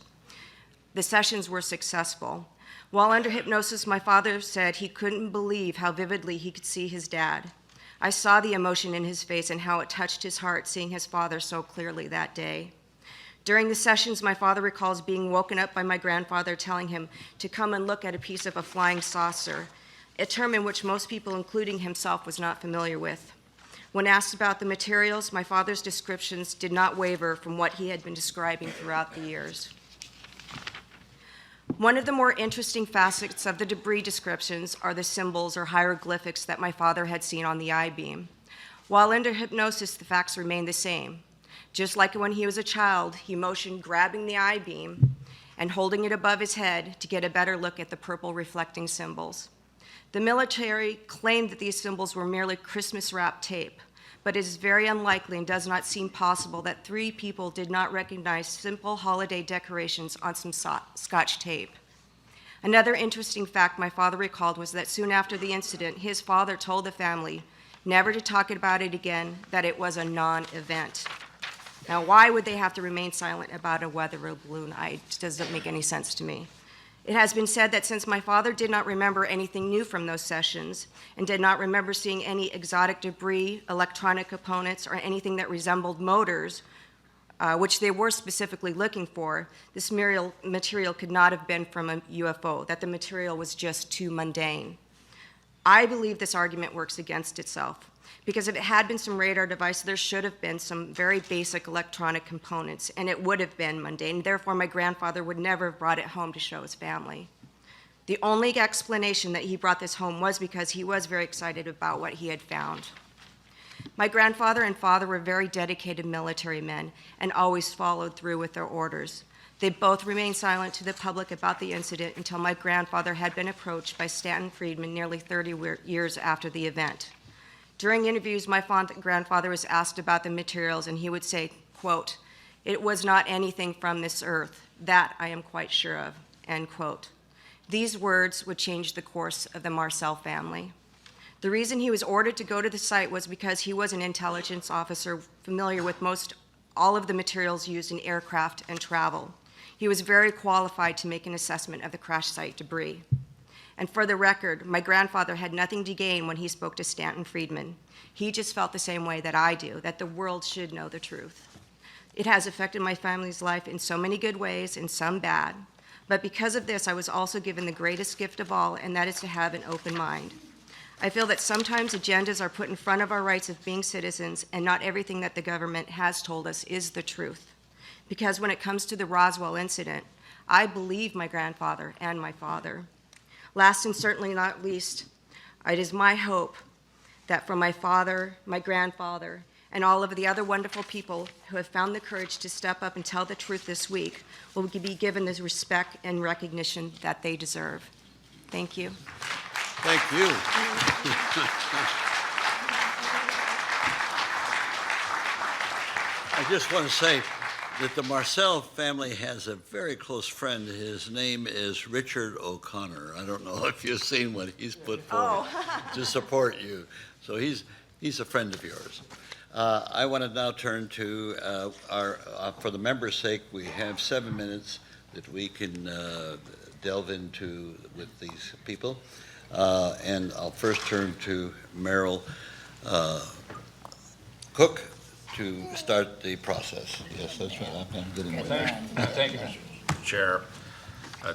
The sessions were successful. While under hypnosis, my father said he couldn't believe how vividly he could see his dad. I saw the emotion in his face and how it touched his heart seeing his father so clearly that day. During the sessions, my father recalls being woken up by my grandfather telling him to come and look at a piece of a flying saucer, a term in which most people, including himself, was not familiar with. When asked about the materials, my father's descriptions did not waver from what he had been describing throughout the years. One of the more interesting facets of the debris descriptions are the symbols or hieroglyphics that my father had seen on the I-beam. While under hypnosis, the facts remained the same. Just like when he was a child, he motioned grabbing the I-beam and holding it above his head to get a better look at the purple reflecting symbols. The military claimed that these symbols were merely Christmas wrap tape, but it is very unlikely and does not seem possible that 3 people did not recognize simple holiday decorations on some Scotch tape. Another interesting fact my father recalled was that soon after the incident, his father told the family never to talk about it again, that it was a non-event. Now, why would they have to remain silent about a weather balloon? It doesn't make any sense to me. It has been said that since my father did not remember anything new from those sessions and did not remember seeing any exotic debris, electronic components, or anything that resembled motors, which they were specifically looking for, this material could not have been from a UFO, that the material was just too mundane. I believe this argument works against itself, because if it had been some radar device, there should have been some very basic electronic components, and it would have been mundane. Therefore, my grandfather would never have brought it home to show his family. The only explanation that he brought this home was because he was very excited about what he had found. My grandfather and father were very dedicated military men and always followed through with their orders. They both remained silent to the public about the incident until my grandfather had been approached by Stanton Friedman nearly 30 years after the event. During interviews, my grandfather was asked about the materials, and he would say, quote, "It was not anything from this earth. That I am quite sure of," end quote. These words would change the course of the Marcel family. The reason he was ordered to go to the site was because he was an intelligence officer familiar with all of the materials used in aircraft and travel. He was very qualified to make an assessment of the crash site debris. And for the record, my grandfather had nothing to gain when he spoke to Stanton Friedman. He just felt the same way that I do, that the world should know the truth. It has affected my family's life in so many good ways and some bad. But because of this, I was also given the greatest gift of all, and that is to have an open mind. I feel that sometimes agendas are put in front of our rights of being citizens, and not everything that the government has told us is the truth. Because when it comes to the Roswell incident, I believe my grandfather and my father. Last and certainly not least, it is my hope that from my father, my grandfather, and all of the other wonderful people who have found the courage to step up and tell the truth this week will be given the respect and recognition that they deserve. Thank you. Thank you. I just want to say that the Marcel family has a very close friend. His name is Richard O'Connor. I don't know if you've seen what he's put forward to support you. So he's a friend of yours. I want to now turn to for the members' sake, we have 7 minutes that we can delve into with these people. And I'll first turn to Merrill Cook to start the process. Yes, that's right. I'm getting it. Thank you, Mr. Chair.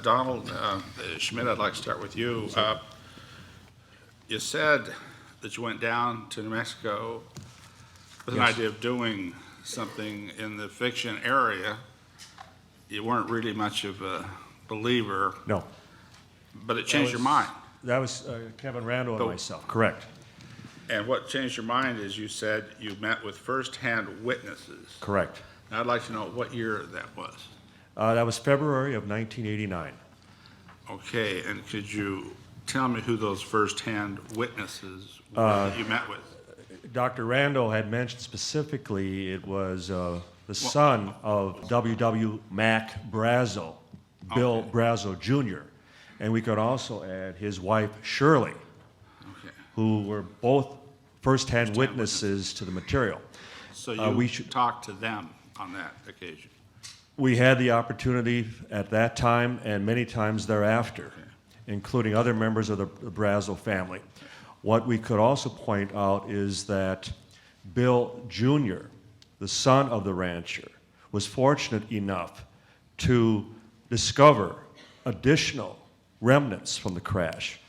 Donald Schmidt, I'd like to start with you. You said that you went down to New Mexico with an idea of doing something in the fiction area. You weren't really much of a believer. No. But it changed your mind. That was Kevin Randall and myself, correct. And what changed your mind is you said you met with firsthand witnesses. Correct. Now, I'd like to know what year that was. That was February of 1989. Okay, and could you tell me who those firsthand witnesses were that you met with? Dr. Randall had mentioned specifically it was the son of W.W. Mac Brazo, Bill Brazo Jr., and we could also add his wife Shirley, who were both first-hand witnesses to the material. So you talked to them on that occasion? We had the opportunity at that time and many times thereafter, including other members of the Brazo family. What we could also point out is that Bill Jr., the son of the rancher, was fortunate enough to discover additional remnants from the crash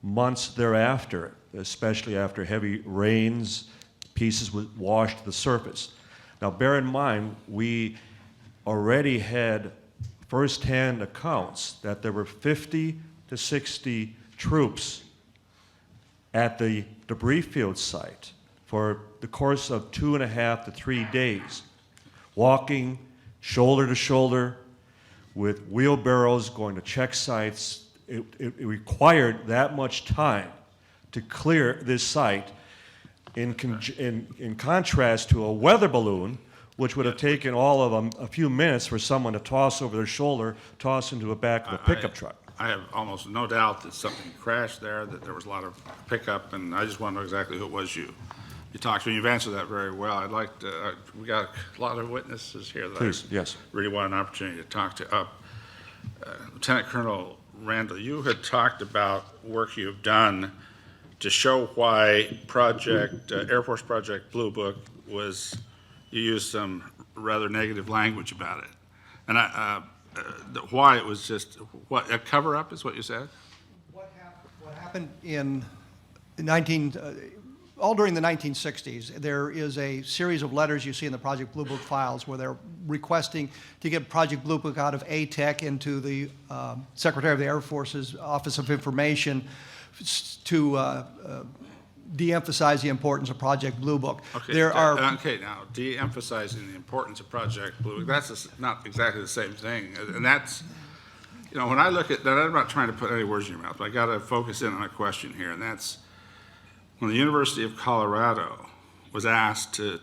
months thereafter, especially after heavy rains, pieces would wash to the surface. Now bear in mind, we already had firsthand accounts that there were 50 to 60 troops at the debris field site for the course of 2.5 to 3 days, walking shoulder to shoulder with wheelbarrows going to check sites it required that much time to clear this site in contrast to a weather balloon, which would have taken all of a few minutes for someone to toss over their shoulder, toss into the back of a pickup truck. I have almost no doubt that something crashed there, that there was a lot of pickup, and I just want to know exactly who it was you talked to. And you've answered that very well. I'd like to, we got a lot of witnesses here that Please, I yes. really want an opportunity to talk to. Lieutenant Colonel Randall, you had talked about work you've done to show why Air Force Project Blue Book was, you used some rather negative language about it. And why it was just, what, a cover-up is what you said? What happened in all during the 1960s, there is a series of letters you see in the Project Blue Book files where they're requesting to get Project Blue Book out of ATEC into the Secretary of the Air Force's Office of Information to de-emphasize the importance of Project Blue Book. Okay, okay, now, de-emphasizing the importance of Project Blue Book, that's not exactly the same thing. And that's, you know, when I look at that, I'm not trying to put any words in your mouth, but I got to focus in on a question here, and that's when the University of Colorado was asked to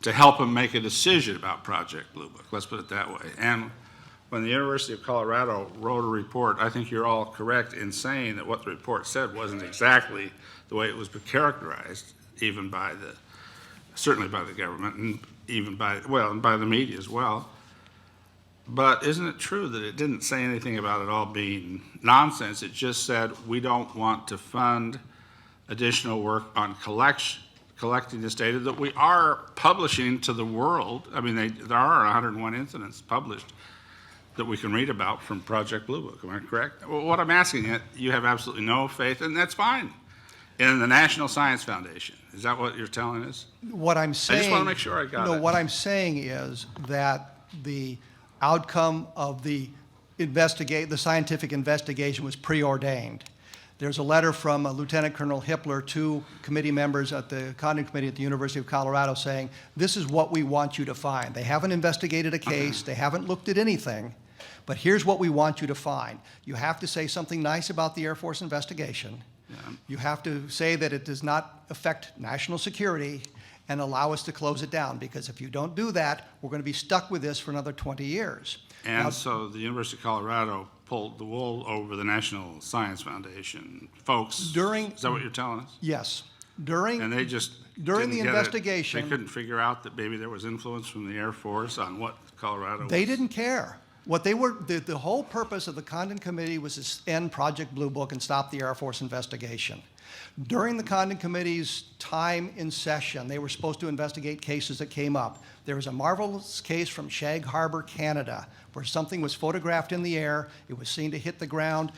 help them make a decision about Project Blue Book, let's put it that way. And when the University of Colorado wrote a report, I think you're all correct in saying that what the report said wasn't exactly the way it was characterized, even by certainly by the government, and even by the media as well. But isn't it true that it didn't say anything about it all being nonsense? It just said, we don't want to fund additional work on collecting this data that we are publishing to the world. I mean, there are 101 incidents published that we can read about from Project Blue Book. Am I correct? Well, what I'm asking you have absolutely no faith, and that's fine, in the National Science Foundation. Is that what you're telling us? What I'm saying, I just want to make sure I got it. No, what I'm saying is that the outcome of the scientific investigation was preordained. There's a letter from Lieutenant Colonel Hippler to committee members at the Condon Committee at the University of Colorado saying, this is what we want you to find. They haven't investigated a case, they haven't looked at anything, but here's what we want you to find. You have to say something nice about the Air Force investigation. Yeah. You have to say that it does not affect national security and allow us to close it down, because if you don't do that, we're going to be stuck with this for another 20 years. And Now, so the University of Colorado pulled the wool over the National Science Foundation folks. Is that what you're telling us? yes, And they just during didn't the get it. investigation, They couldn't figure out that maybe there was influence from the Air Force on what Colorado they was. didn't care. What they were, the whole purpose of the Condon Committee was to end Project Blue Book and stop the Air Force investigation. During the Condon Committee's time in session, they were supposed to investigate cases that came up. There was a marvelous case from Shag Harbor, Canada, where something was photographed in the air, it was seen to hit the ground.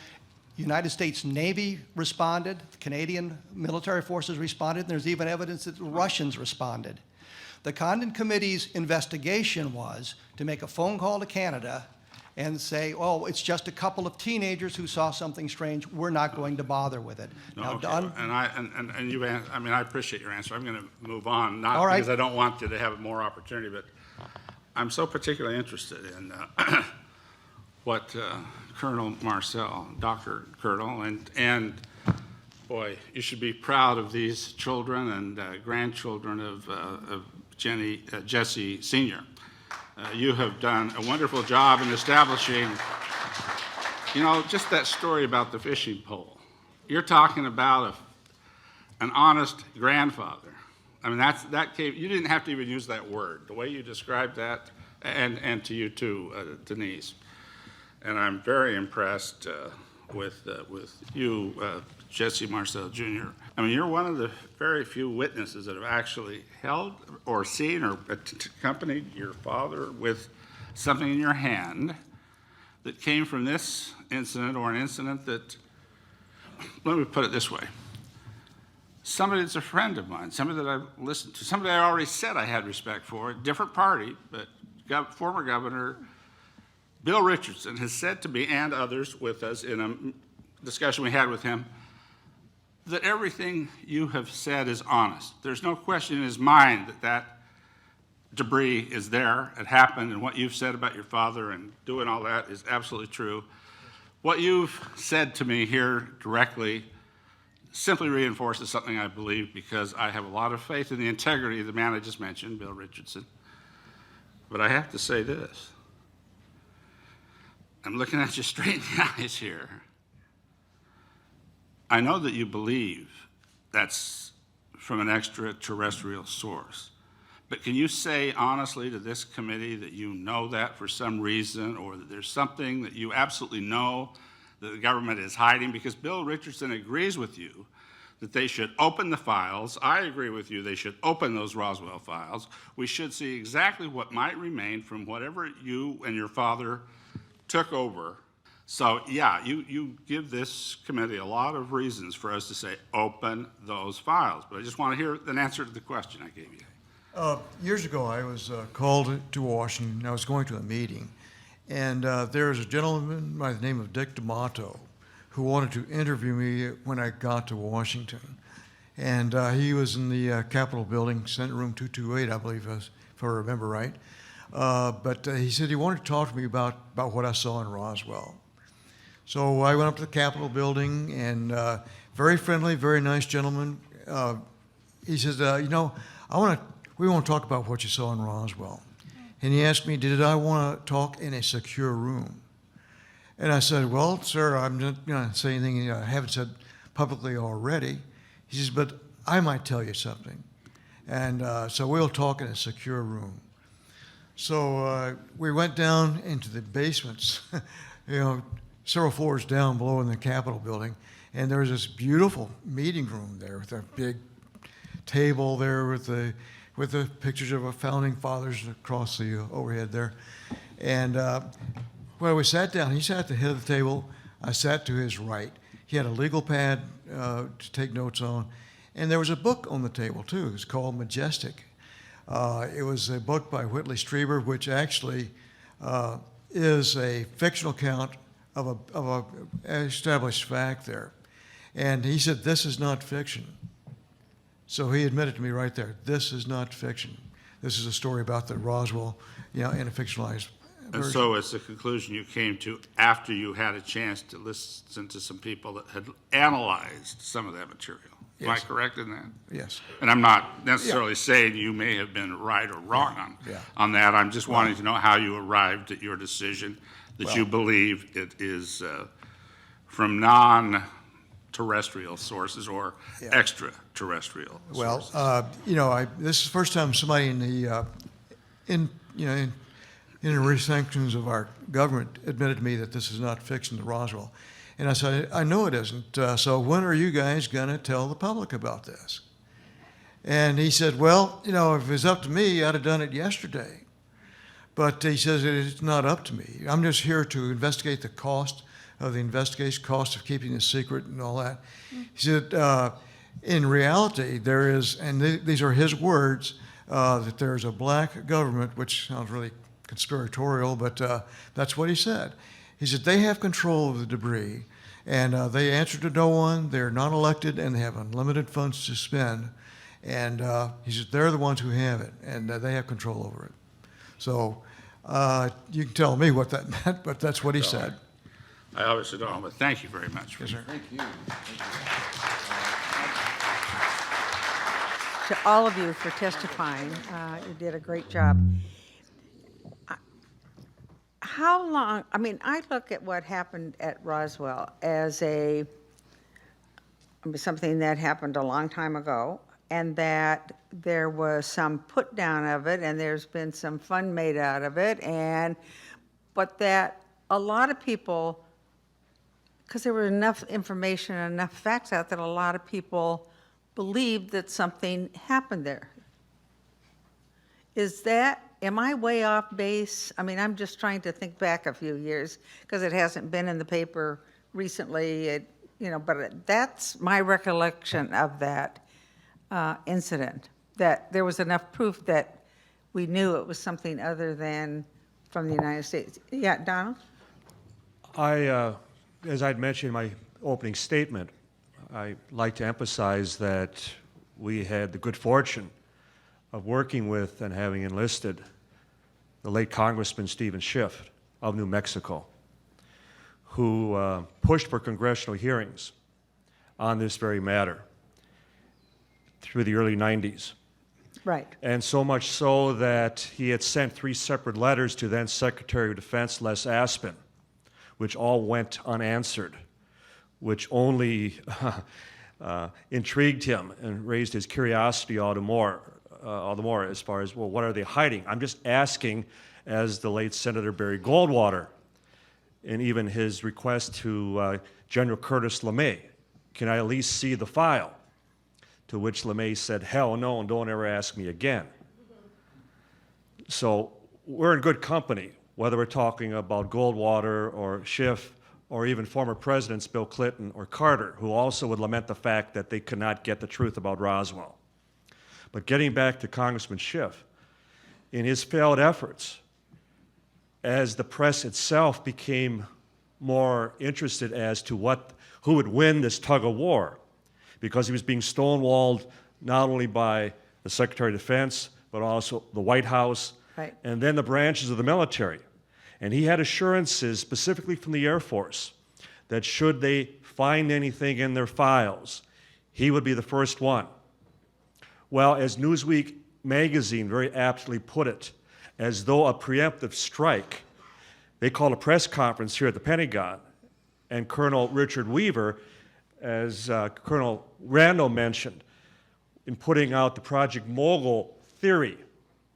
United States Navy responded, the Canadian military forces responded, and there's even evidence that the Russians responded. The Condon Committee's investigation was to make a phone call to Canada and say, oh, it's just a couple of teenagers who saw something strange, we're not going to bother with it. No, Now, okay. Don, And you've, I mean, I appreciate your answer. I'm going to move on, not All right. because I don't want you to have more opportunity, but I'm so particularly interested in what Colonel Marcel, Dr. Colonel, and boy, you should be proud of these children and grandchildren of Jesse Sr. You have done a wonderful job in establishing, you know, just that story about the fishing pole. You're talking about an honest grandfather. I mean, that came, you didn't have to even use that word. The way you described that, and to you too, Denise. And I'm very impressed with you, Jesse Marcel Jr. I mean, you're one of the very few witnesses that have actually held or seen or accompanied your father with something in your hand that came from this incident, or an incident that, let me put it this way, somebody that's a friend of mine, somebody that I've listened to, somebody I already said I had respect for, a different party, but former Governor Bill Richardson has said to me, and others with us in a discussion we had with him, that everything you have said is honest. There's no question in his mind that that debris is there, it happened, and what you've said about your father and doing all that is absolutely true. What you've said to me here directly simply reinforces something I believe, because I have a lot of faith in the integrity of the man I just mentioned, Bill Richardson. But I have to say this. I'm looking at you straight in the eyes here. I know that you believe that's from an extraterrestrial source. But can you say honestly to this committee that you know that for some reason, or that there's something that you absolutely know that the government is hiding? Because Bill Richardson agrees with you that they should open the files. I agree with you, they should open those Roswell files. We should see exactly what might remain from whatever you and your father took over. So yeah, you give this committee a lot of reasons for us to say, open those files. But I just want to hear an answer to the question I gave you. Years ago, I was called to Washington. I was going to a meeting, and there was a gentleman by the name of Dick D'Amato who wanted to interview me when I got to Washington. And he was in the Capitol building, Senate Room 228, I believe, if I remember right. But he said he wanted to talk to me about what I saw in Roswell. So I went up to the Capitol building, and very friendly, very nice gentleman. He says, we want to talk about what you saw in Roswell. And he asked me, did I want to talk in a secure room? And I said, well, sir, I'm not going to say anything I haven't said publicly already. He says, but I might tell you something. And so we'll talk in a secure room. So we went down into the basements, several floors down below in the Capitol building. And there was this beautiful meeting room there with a big table there with the pictures of our founding fathers across the overhead there. And when we sat down, he sat at the head of the table. I sat to his right. He had a legal pad to take notes on. And there was a book on the table, too. It was called Majestic. It was a book by Whitley Strieber, which actually is a fictional account of an established fact there. And he said, this is not fiction. So he admitted to me right there, this is not fiction. This is a story about the Roswell, in a fictionalized version. And so it's the conclusion you came to after you had a chance to listen to some people that had analyzed some of that material. Am I Yes. correct in that? Yes. And I'm not necessarily saying you may have been right or wrong on that. I'm just wanting to know how you arrived at your decision that you believe it is from non-terrestrial sources or extraterrestrial sources. Well, this is the first time somebody in the in the sanctions of our government admitted to me that this is not fiction, the Roswell. And I said, I know it isn't. So when are you guys going to tell the public about this? And he said, well, if it was up to me, I'd have done it yesterday. But he says it's not up to me. I'm just here to investigate the cost of the investigation, cost of keeping it secret and all that. He said, in reality, there is, and these are his words, that there's a black government, which sounds really conspiratorial, but that's what he said. He said, they have control of the debris, and they answer to no one, they're not elected, and they have unlimited funds to spend. And he said, they're the ones who have it, and they have control over it. So you can tell me what that meant, but that's what he said. I obviously don't, but thank you very much. Yes, sir. Thank you. To all of you for testifying. You did a great job. How long, I look at what happened at Roswell as something that happened a long time ago, and that there was some put down of it, and there's been some fun made out of it, but that a lot of people, because there was enough information and enough facts out that a lot of people believed that something happened there. Am I way off base? I'm just trying to think back a few years because it hasn't been in the paper recently, but that's my recollection of that incident, that there was enough proof that we knew it was something other than from the United States. Yeah, Donald? As I'd mentioned in my opening statement, I like to emphasize that we had the good fortune of working with and having enlisted the late Congressman Stephen Schiff of New Mexico, who pushed for congressional hearings on this very matter through the early 90s. Right. And so much so that he had sent 3 separate letters to then Secretary of Defense Les Aspin, which all went unanswered, which only intrigued him and raised his curiosity all the more as far as, well, what are they hiding? I'm just asking, as the late Senator Barry Goldwater, and even his request to General Curtis LeMay, can I at least see the file? To which LeMay said, hell no, and don't ever ask me again. So we're in good company, whether we're talking about Goldwater or Schiff or even former presidents Bill Clinton or Carter, who also would lament the fact that they could not get the truth about Roswell. But getting back to Congressman Schiff, in his failed efforts, as the press itself became more interested as to who would win this tug of war, because he was being stonewalled not only by the Secretary of Defense, but also the White House, Right. and then the branches of the military. And he had assurances, specifically from the Air Force, that should they find anything in their files, he would be the first one. Well, as Newsweek magazine very aptly put it, as though a preemptive strike, they called a press conference here at the Pentagon, and Colonel Richard Weaver, as Colonel Randall mentioned, in putting out the Project Mogul theory,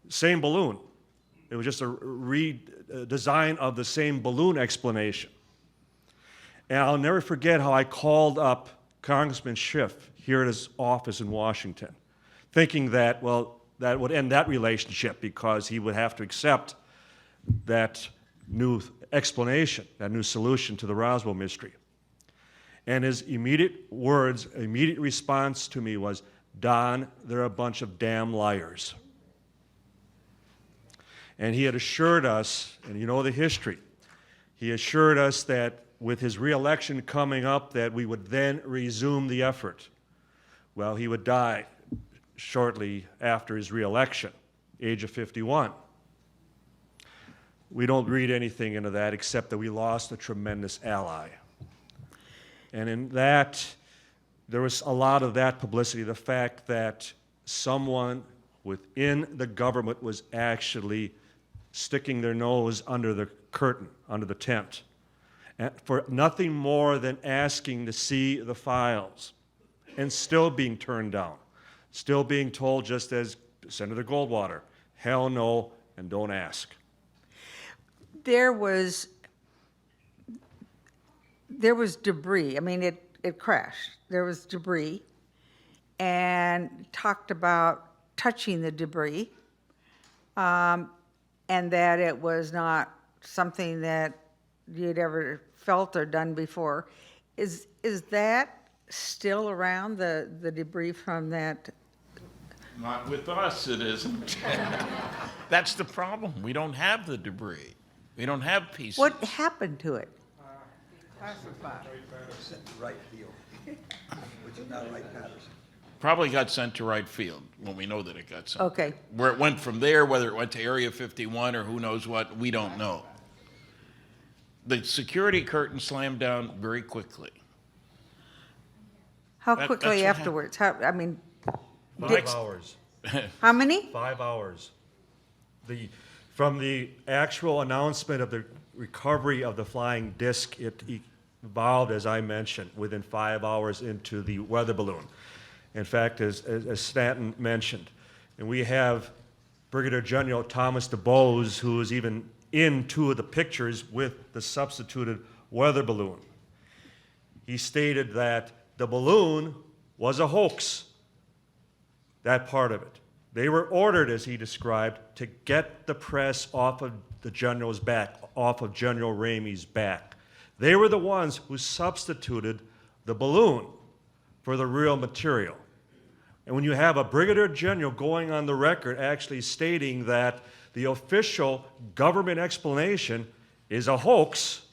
same balloon. It was just a redesign of the same balloon explanation. And I'll never forget how I called up Congressman Schiff here at his office in Washington, thinking that, well, that would end that relationship because he would have to accept that new explanation, that new solution to the Roswell mystery. And his immediate response to me was, Don, they're a bunch of damn liars. And he had assured us, and you know the history, he assured us that with his reelection coming up that we would then resume the effort. Well, he would die shortly after his reelection, age of 51. We don't read anything into that except that we lost a tremendous ally. And in that, there was a lot of that publicity, the fact that someone within the government was actually sticking their nose under the curtain, under the tent, and for nothing more than asking to see the files, and still being turned down, still being told, just as Senator Goldwater, hell no, and don't ask. There was debris. I mean, it crashed. There was debris, and talked about touching the debris, and that it was not something that you'd ever felt or done before. Is that still around, the debris from that? Not with us, it isn't. That's the problem. We don't have the debris. We don't have pieces. What happened to it? Right field, which is not right Patterson. Probably got sent to right field when we know that it got sent. Okay. Where it went from there, whether it went to Area 51 or who knows what, we don't know. The security curtain slammed down very quickly. How That's quickly what afterwards? How, I mean, 5 hours. how many? 5 hours. From the actual announcement of the recovery of the flying disc, it evolved, as I mentioned, within 5 hours into the weather balloon. In fact, as Stanton mentioned, and we have Brigadier General Thomas DuBose, who is even in 2 of the pictures with the substituted weather balloon. He stated that the balloon was a hoax, that part of it. They were ordered, as he described, to get the press off of the general's back, off of General Ramey's back. They were the ones who substituted the balloon for the real material. And when you have a brigadier general going on the record actually stating that the official government explanation is a hoax,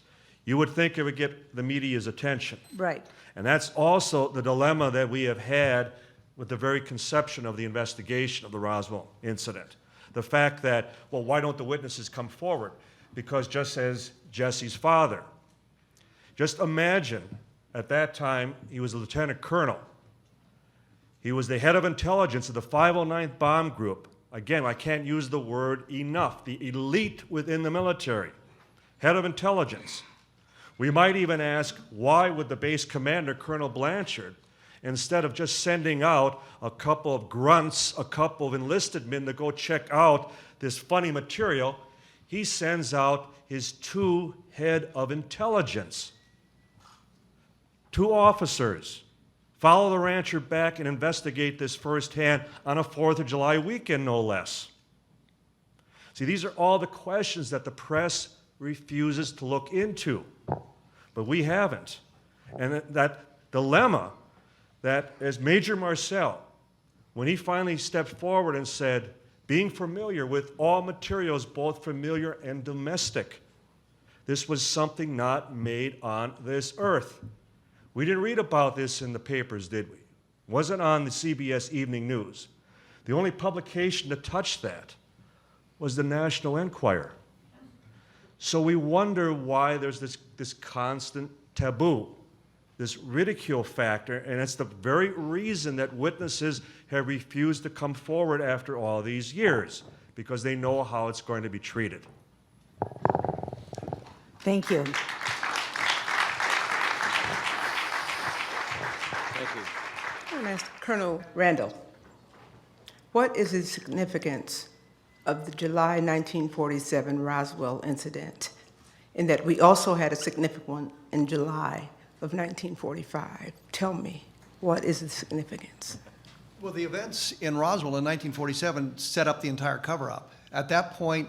you would think it would get the media's attention. Right. And that's also the dilemma that we have had with the very conception of the investigation of the Roswell incident. The fact that, well, why don't the witnesses come forward? Because just as Jesse's father Just imagine, at that time, he was a lieutenant colonel. He was the head of intelligence of the 509th Bomb Group. Again, I can't use the word enough. The elite within the military. Head of intelligence. We might even ask, why would the base commander, Colonel Blanchard, instead of just sending out a couple of grunts, a couple of enlisted men to go check out this funny material, he sends out his 2 head of intelligence. 2 officers. Follow the rancher back and investigate this firsthand on a 4th of July weekend, no less. See, these are all the questions that the press refuses to look into, but we haven't. And that dilemma that, as Major Marcel, when he finally stepped forward and said, being familiar with all materials, both familiar and domestic, this was something not made on this earth. We didn't read about this in the papers, did we? It wasn't on the CBS Evening News. The only publication to touch that was the National Enquirer. So we wonder why there's this constant taboo, this ridicule factor, and it's the very reason that witnesses have refused to come forward after all these years, because they know how it's going to be treated. Thank you. I want to ask Colonel Randall, what is the significance of the July 1947 Roswell incident, in that we also had a significant one in July of 1945? Tell me, what is the significance? Well, the events in Roswell in 1947 set up the entire cover-up. At that point,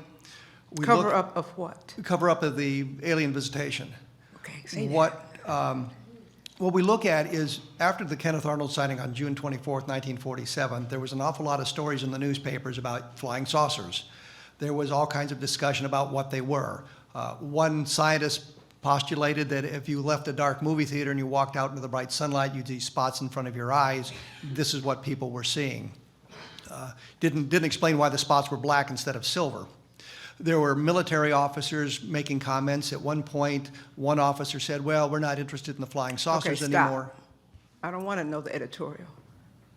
we Cover-up of what? Cover-up of the alien visitation. Okay, say What we look at is, after the Kenneth Arnold sighting on June 24th, 1947, there was an awful lot of stories in the newspapers about flying saucers. There was all kinds of discussion about what they were. One scientist postulated that if you left a dark movie theater and you walked out into the bright sunlight, you'd see spots in front of your eyes. This is what people were seeing. Didn't explain why the spots were black instead of silver. There were military officers making comments. At one point, one officer said, well, we're not interested in the flying saucers anymore. I don't want to know the editorial.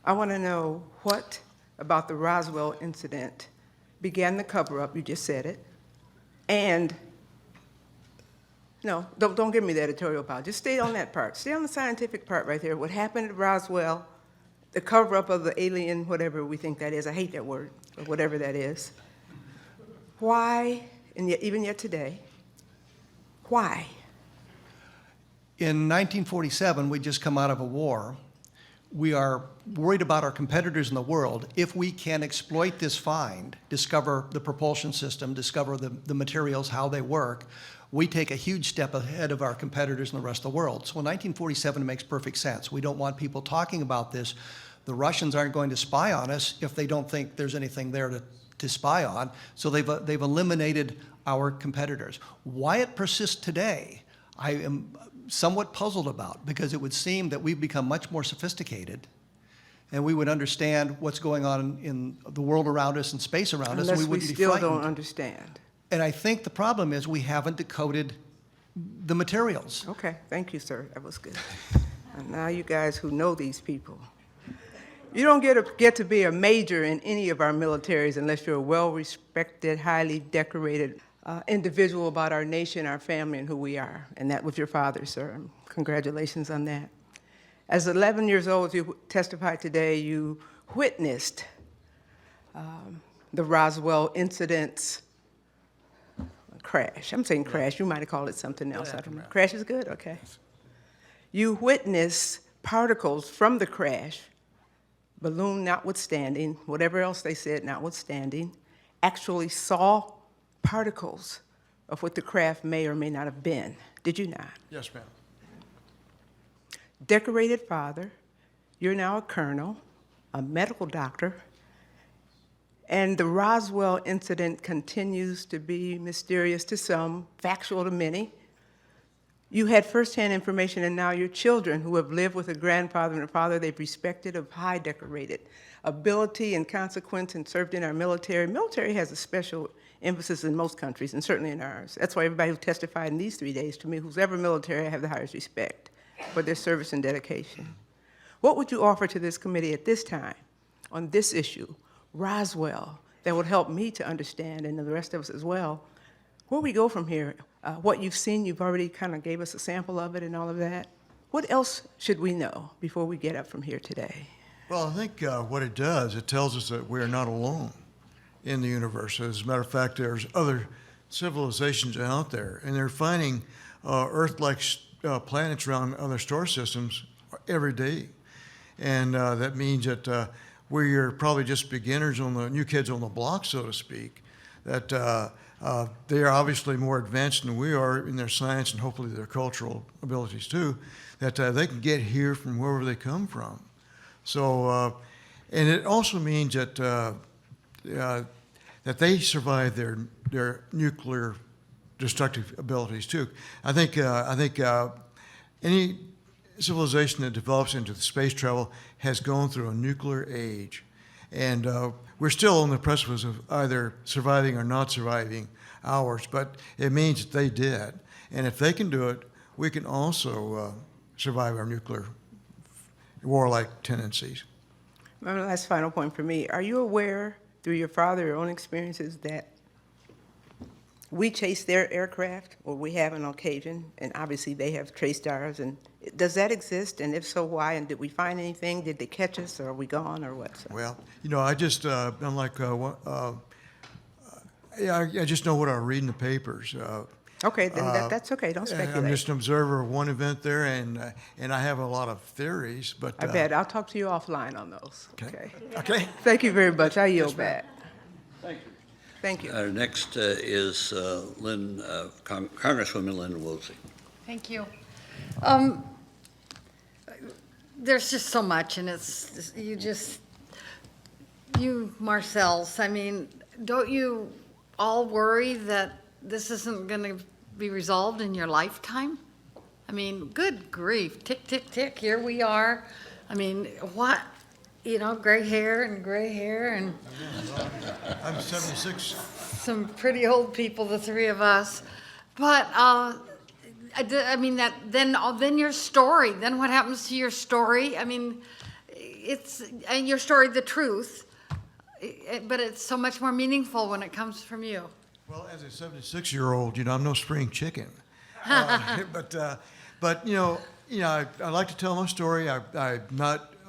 I want to know what about the Roswell incident began the cover-up, you just said it, and no, don't give me the editorial part. Just stay on that part. Stay on the scientific part right there. What happened at Roswell, the cover-up of the alien, whatever we think that is. I hate that word, but whatever that is. Why, and yet, even yet today, why? In 1947, we'd just come out of a war. We are worried about our competitors in the world. If we can exploit this find, discover the propulsion system, discover the materials, how they work, we take a huge step ahead of our competitors in the rest of the world. So in 1947, it makes perfect sense. We don't want people talking about this. The Russians aren't going to spy on us if they don't think there's anything there to spy on. So they've eliminated our competitors. Why it persists today, I am somewhat puzzled about, because it would seem that we've become much more sophisticated and we would understand what's going on in the world around us and space around us, and we wouldn't be frightened. Unless we still don't understand. And I think the problem is we haven't decoded the materials. Okay, thank you, sir. That was good. And now you guys who know these people, you don't get to be a major in any of our militaries unless you're a well-respected, highly decorated individual about our nation, our family, and who we are. And that was your father, sir. Congratulations on that. As 11 years old, as you testified today, you witnessed the Roswell incident's crash. I'm saying crash. You might have called it something else. I don't know. Crash is good? Okay. You witnessed particles from the crash, balloon notwithstanding, whatever else they said notwithstanding, actually saw particles of what the craft may or may not have been. Did you not? Yes, ma'am. Decorated father, you're now a colonel, a medical doctor, and the Roswell incident continues to be mysterious to some, factual to many. You had firsthand information, and now your children who have lived with a grandfather and a father they've respected of high decorated ability and consequence and served in our military. Military has a special emphasis in most countries, and certainly in ours. That's why everybody who testified in these 3 days to me, who's ever military, I have the highest respect for their service and dedication. What would you offer to this committee at this time on this issue, Roswell, that would help me to understand, and the rest of us as well, where we go from here? What you've seen, you've already kind of gave us a sample of it and all of that. What else should we know before we get up from here today? Well, I think what it does, it tells us that we're not alone in the universe. As a matter of fact, there's other civilizations out there, and they're finding Earth-like planets around other star systems every day. And that means that we're probably just beginners on the new kids on the block, so to speak, that they are obviously more advanced than we are in their science and hopefully their cultural abilities too, that they can get here from wherever they come from. So, and it also means that that they survive their nuclear destructive abilities too. I think any civilization that develops into the space travel has gone through a nuclear age, and we're still on the precipice of either surviving or not surviving ours. But it means that they did, and if they can do it, we can also survive our nuclear warlike tendencies. My last final point for me, are you aware through your father, your own experiences, that we chase their aircraft, or we have on occasion, and obviously they have traced ours, and does that exist, and if so, why, and did we find anything, did they catch us, or are we gone, or what? So. Well, you know, I just, I'm like, I just know what I read in the papers. Okay, then that's okay, don't speculate. I'm just an observer of one event there, and I have a lot of theories, but... I bet. I'll talk to you offline on those. Okay. Okay. Thank you very much. I yield Yes, ma'am. back. Thank you. Thank you. Our next is Congresswoman Lynn Woolsey. Thank you. There's just so much, and it's, you Marcells, I mean, don't you all worry that this isn't going to be resolved in your lifetime? I mean, good grief, tick, tick, tick, here we are. I mean, what, you know, gray hair and I'm 76. some pretty old people, the three of us. But, I mean, then your story, then what happens to your story? I mean, and your story, the truth, but it's so much more meaningful when it comes from you. Well, as a 76-year-old, you know, I'm no spring chicken. But you know, I like to tell my story. I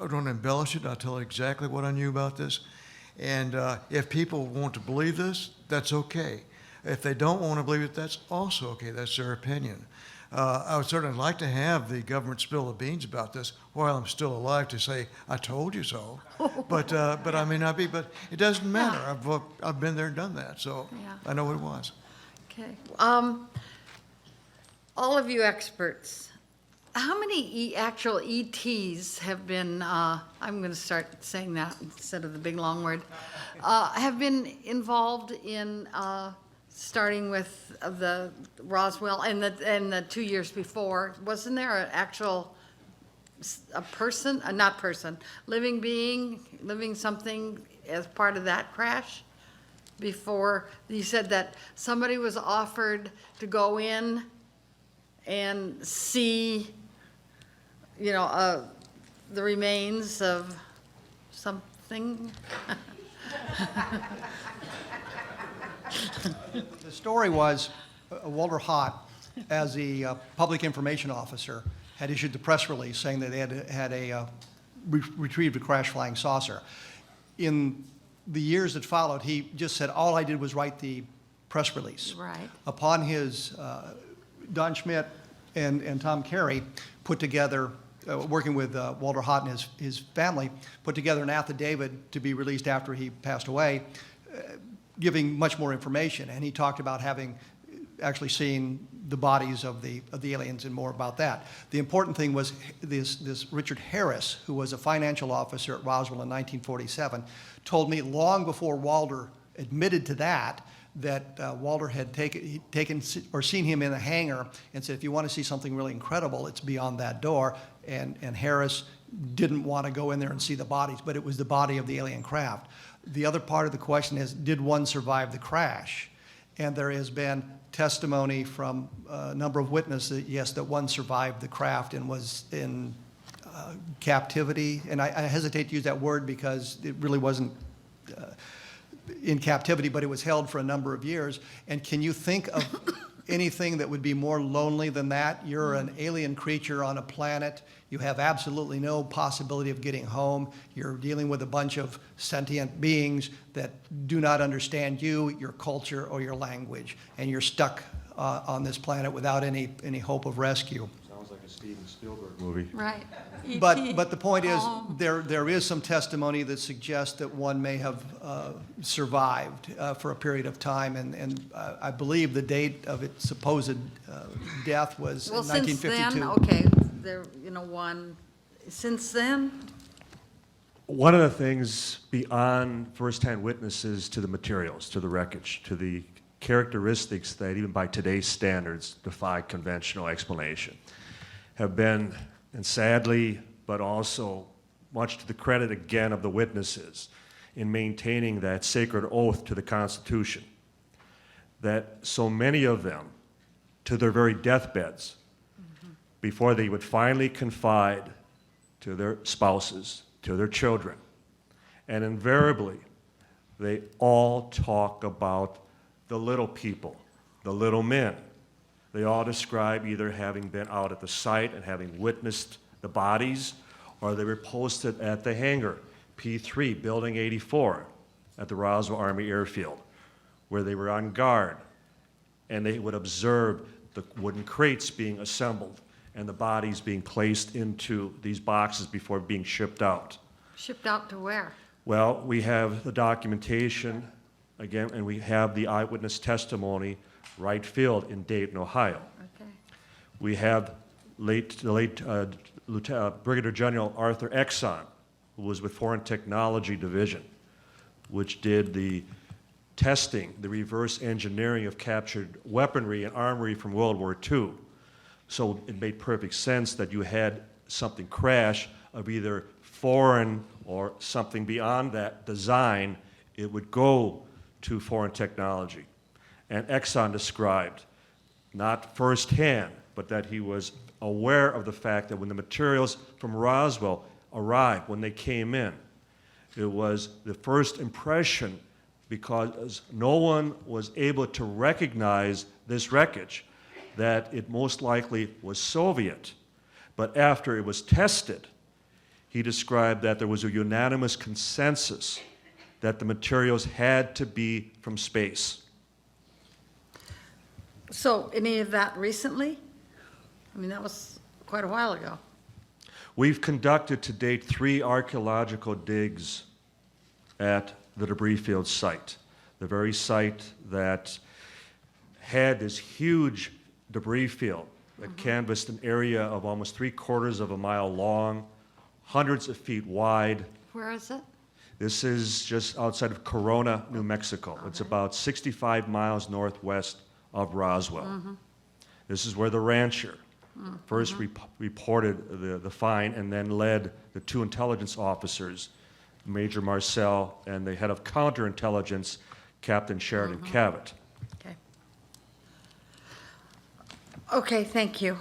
don't embellish it. I tell exactly what I knew about this. And if people want to believe this, that's okay. If they don't want to believe it, that's also okay. That's their opinion. I would certainly like to have the government spill the beans about this while I'm still alive to say, I told you so. But I may not be, but it doesn't matter. Yeah. I've been there and done that, so Yeah. I know what it was. Okay. All of you experts, how many actual ETs have been, I'm going to start saying that instead of the big long word, have been involved in starting with the Roswell and the 2 years before? Wasn't there an actual, living being, living something as part of that crash? Before, you said that somebody was offered to go in and see, you know, the remains of something. The story was Walter Hott, as the public information officer, had issued the press release saying that they had retrieved a crash flying saucer. In the years that followed, he just said, all I did was write the press release. Right. Upon his, Don Schmidt and Tom Carey put together, working with Walter Hott and his family, put together an affidavit to be released after he passed away, giving much more information. And he talked about having actually seen the bodies of the aliens and more about that. The important thing was this Richard Harris, who was a financial officer at Roswell in 1947, told me long before Walter admitted to that that Walter had taken or seen him in a hangar and said, if you want to see something really incredible, it's beyond that door. And Harris didn't want to go in there and see the bodies, but it was the body of the alien craft. The other part of the question is, did one survive the crash? And there has been testimony from a number of witnesses, yes, that one survived the craft and was in captivity. And I hesitate to use that word because it really wasn't in captivity, but it was held for a number of years. And can you think of anything that would be more lonely than that? You're an alien creature on a planet. You have absolutely no possibility of getting home. You're dealing with a bunch of sentient beings that do not understand you, your culture, or your language. And you're stuck on this planet without any hope of rescue. Sounds like a Steven Spielberg movie. Right. But the point is, there is some testimony that suggests that one may have survived for a period of time, and I believe the date of its supposed death was Well, in since 1952. then, okay, there, since then, One of the things beyond firsthand witnesses to the materials, to the wreckage, to the characteristics that even by today's standards defy conventional explanation, have been, and sadly, but also much to the credit again of the witnesses, in maintaining that sacred oath to the Constitution, that so many of them, to their very deathbeds, before they would finally confide to their spouses, to their children, and invariably, they all talk about the little people, the little men. They all describe either having been out at the site and having witnessed the bodies, or they were posted at the hangar, P3, Building 84, at the Roswell Army Airfield, where they were on guard, and they would observe the wooden crates being assembled and the bodies being placed into these boxes before being shipped out. shipped out to where? Well, we have the documentation, again, and we have the eyewitness testimony, Wright Field in Dayton, Ohio. Okay. We have the late Brigadier General Arthur Exxon, who was with Foreign Technology Division, which did the testing, the reverse engineering of captured weaponry and armory from World War II. So it made perfect sense that you had something crash of either foreign or something beyond that design, it would go to foreign technology. And Exxon described, not firsthand, but that he was aware of the fact that when the materials from Roswell arrived, when they came in, it was the first impression, because no one was able to recognize this wreckage, that it most likely was Soviet. But after it was tested, he described that there was a unanimous consensus that the materials had to be from space. So any of that recently? I mean, that was quite a while ago. We've conducted to date 3 archaeological digs at the debris field site, the very site that had this huge debris field that canvassed an area of almost 3/4 of a mile long, hundreds of feet wide. Where is it? This is just outside of Corona, New Mexico. It's about 65 miles northwest of Roswell. This is where the rancher first reported the find and then led the 2 intelligence officers, Major Marcel and the head of counterintelligence, Captain Sheridan Cavett. Okay. Okay, thank you.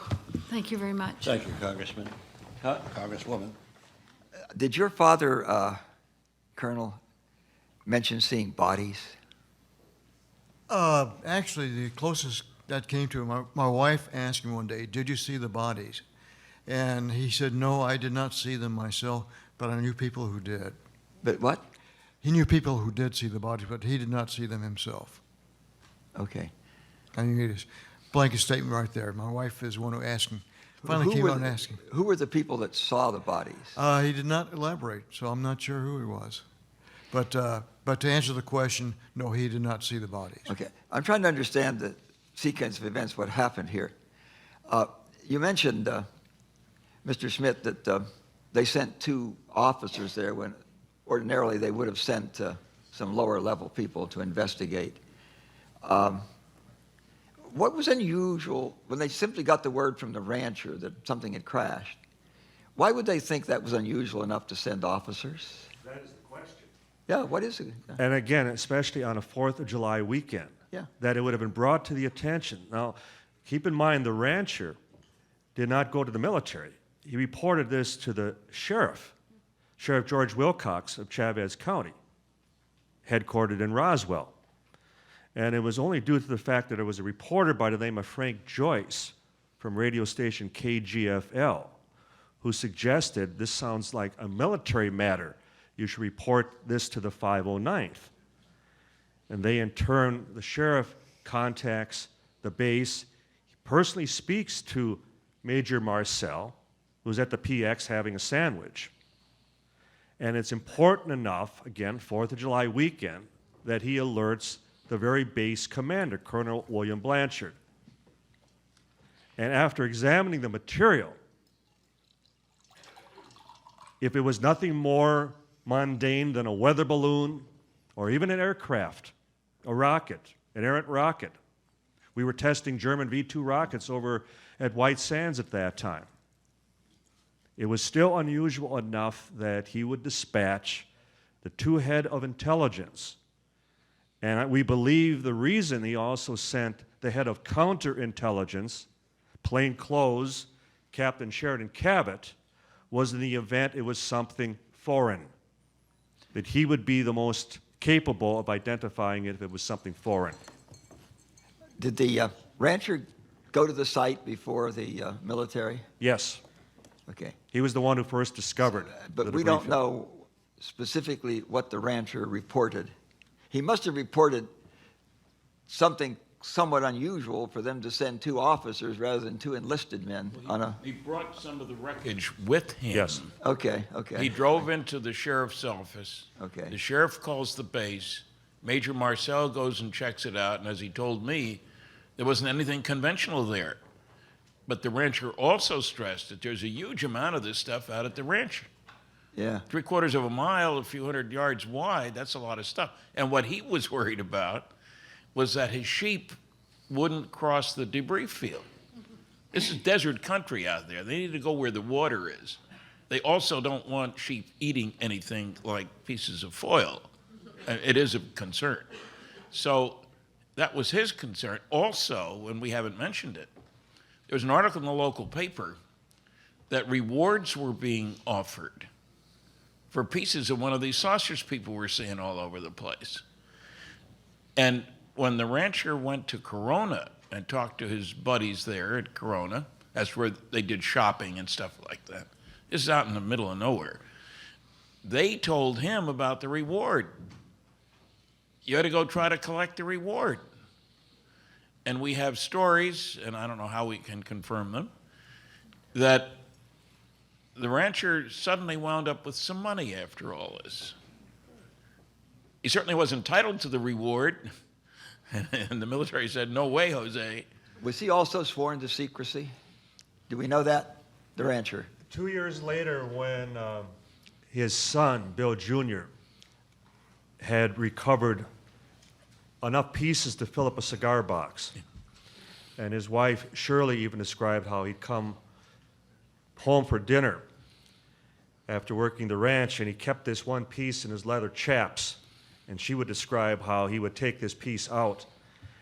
Thank you very much. Thank you, Congressman. Congresswoman. Did your father, Colonel, mention seeing bodies? Actually, the closest that came to him, my wife asked him one day, "Did you see the bodies?" And he said, "No, I did not see them myself, but I knew people who did." But what? He knew people who did see the bodies, but he did not see them himself. Okay. I mean, it is blanket statement right there. My wife is the one who asked him. Finally came out and asked him. Who were the people that saw the bodies? He did not elaborate, so I'm not sure who he was. But to answer the question, no, he did not see the bodies. Okay. I'm trying to understand the sequence of events, what happened here. You mentioned, Mr. Schmidt, that they sent 2 officers there when ordinarily they would have sent some lower level people to investigate. What was unusual when they simply got the word from the rancher that something had crashed? Why would they think that was unusual enough to send officers? That is the question. Yeah, what is it? And again, especially on a 4th of July weekend, Yeah. that it would have been brought to the attention. Now, keep in mind, the rancher did not go to the military. He reported this to the sheriff, Sheriff George Wilcox of Chavez County, headquartered in Roswell. And it was only due to the fact that there was a reporter by the name of Frank Joyce from radio station KGFL who suggested this sounds like a military matter. You should report this to the 509th. And they, in turn, the sheriff contacts the base. He personally speaks to Major Marcel, who's at the PX having a sandwich. And it's important enough, again, 4th of July weekend, that he alerts the very base commander, Colonel William Blanchard. And after examining the material, if it was nothing more mundane than a weather balloon or even an aircraft, a rocket, an errant rocket. We were testing German V-2 rockets over at White Sands at that time. It was still unusual enough that he would dispatch the 2 head of intelligence. And we believe the reason he also sent the head of counterintelligence, plainclothes, Captain Sheridan Cabot, was in the event it was something foreign, that he would be the most capable of identifying it if it was something foreign. Did the rancher go to the site before the military? Yes. Okay. He was the one who first discovered But the we debris don't field. know specifically what the rancher reported. He must have reported something somewhat unusual for them to send 2 officers rather than 2 enlisted men on a... He brought some of the wreckage with him. Yes. Okay, okay. He drove into the sheriff's office. Okay. The sheriff calls the base. Major Marcel goes and checks it out, and as he told me, there wasn't anything conventional there. But the rancher also stressed that there's a huge amount of this stuff out at the ranch. Yeah. 3/4 of a mile, a few hundred yards wide, that's a lot of stuff. And what he was worried about was that his sheep wouldn't cross the debris field. This is desert country out there. They need to go where the water is. They also don't want sheep eating anything like pieces of foil. It is a concern. So that was his concern. Also, and we haven't mentioned it, there was an article in the local paper that rewards were being offered for pieces of one of these saucers people were seeing all over the place. And when the rancher went to Corona and talked to his buddies there at Corona, that's where they did shopping and stuff like that. This is out in the middle of nowhere. They told him about the reward. You had to go try to collect the reward. And we have stories, and I don't know how we can confirm them, that the rancher suddenly wound up with some money after all this. He certainly was entitled to the reward, and the military said, no way, Jose. Was he also sworn to secrecy? Do we know that? The rancher. 2 years later, when his son, Bill Jr., had recovered enough pieces to fill up a cigar box, and his wife, Shirley, even described how he'd come home for dinner after working the ranch, and he kept this one piece in his leather chaps, and she would describe how he would take this piece out,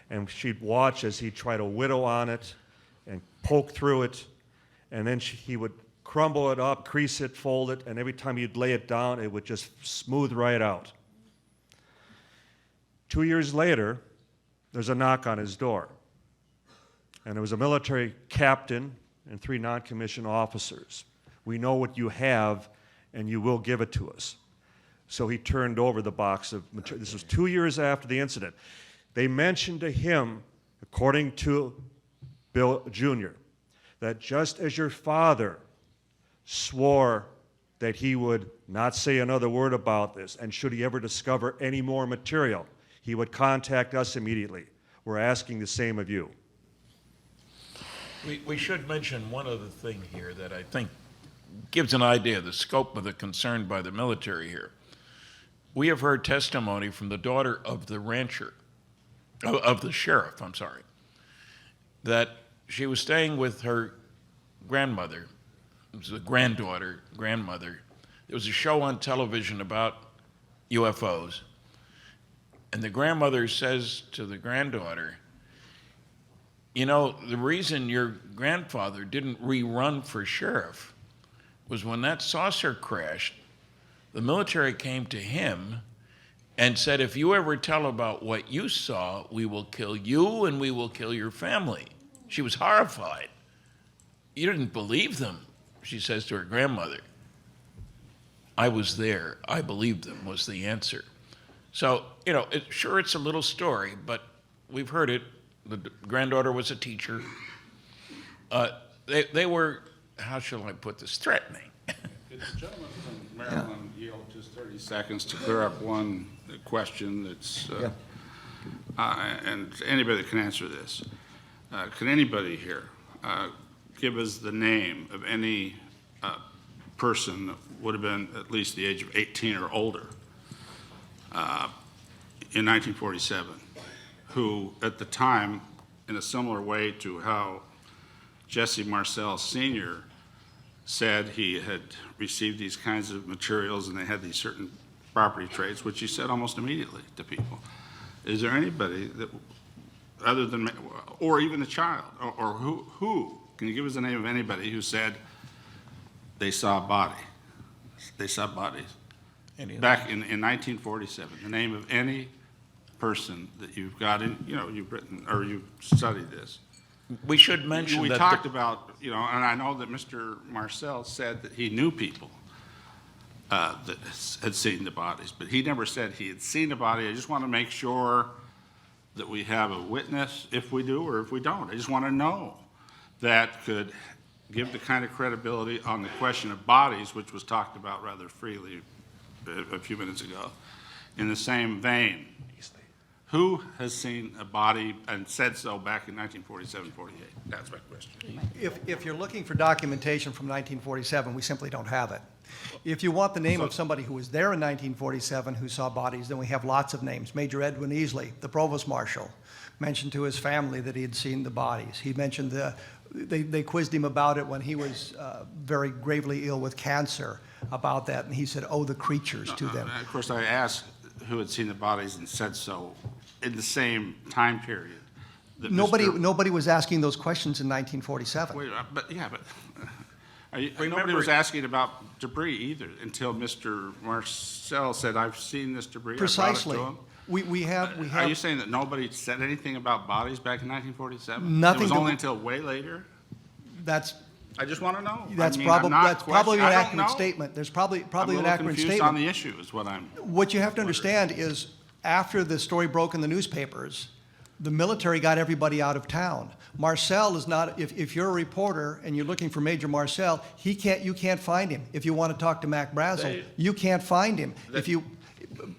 and she'd watch as he'd try to whittle on it and poke through it, and then he would crumble it up, crease it, fold it, and every time he'd lay it down, it would just smooth right out. 2 years later, there's a knock on his door, and there was a military captain and 3 non-commissioned officers. We know what you have, and you will give it to us. So he turned over the box of material. This was 2 years after the incident. They mentioned to him, according to Bill Jr., that just as your father swore that he would not say another word about this, and should he ever discover any more material, he would contact us immediately. We're asking the same of you. We should mention one other thing here that I think gives an idea of the scope of the concern by the military here. We have heard testimony from the daughter of the rancher of the sheriff, I'm sorry, that she was staying with her grandmother. It was a grandmother. There was a show on television about UFOs. And the grandmother says to the granddaughter, you know, the reason your grandfather didn't rerun for sheriff was when that saucer crashed, the military came to him and said, if you ever tell about what you saw, we will kill you and we will kill your family. She was horrified. You didn't believe them, she says to her grandmother. I was there. I believed them, was the answer. So, you know, sure, it's a little story, but we've heard it. The granddaughter was a teacher. They were, how shall I put this, threatening. Could the gentleman from Maryland yield just 30 seconds to clear up one question that's, and anybody that can answer this. Can anybody here give us the name of any person that would have been at least the age of 18 or older in 1947, who at the time, in a similar way to how Jesse Marcel Sr. said he had received these kinds of materials and they had these certain property traits, which he said almost immediately to people. Is there anybody that, other than, or even a child, or who, can you give us the name of anybody who said they saw a body? They saw bodies. Back in 1947, the name of any person that you've got in, you know, you've written, or you've studied this. We should mention we that talked about, you know, and I know that Mr. Marcel said that he knew people that had seen the bodies, but he never said he had seen a body. I just want to make sure that we have a witness, if we do or if we don't. I just want to know that could give the kind of credibility on the question of bodies, which was talked about rather freely a few minutes ago. In the same vein, who has seen a body and said so back in 1947, 48? That's my question. If you're looking for documentation from 1947, we simply don't have it. If you want the name of somebody who was there in 1947 who saw bodies, then we have lots of names. Major Edwin Easley, the provost marshal, mentioned to his family that he had seen the bodies. He mentioned they quizzed him about it when he was very gravely ill with cancer about that, and he said, oh, the creatures to them. Of course, I asked who had seen the bodies and said so in the same time period. That Nobody was asking those questions in 1947. Wait, nobody was asking about debris either until Mr. Marcel said, I've seen this debris. Precisely. I brought it to him. We have. Are you saying that nobody said anything about bodies back in 1947? Nothing. It was only until way later? That's. I just want to know. That's I mean, probably an I don't accurate know. statement. There's probably I'm an accurate statement. on the issue is what I'm. What you have to understand is after the story broke in the newspapers, the military got everybody out of town. Marcel is not, if you're a reporter and you're looking for Major Marcel, you can't find him. If you want to talk to Mac Brazel, you can't find him.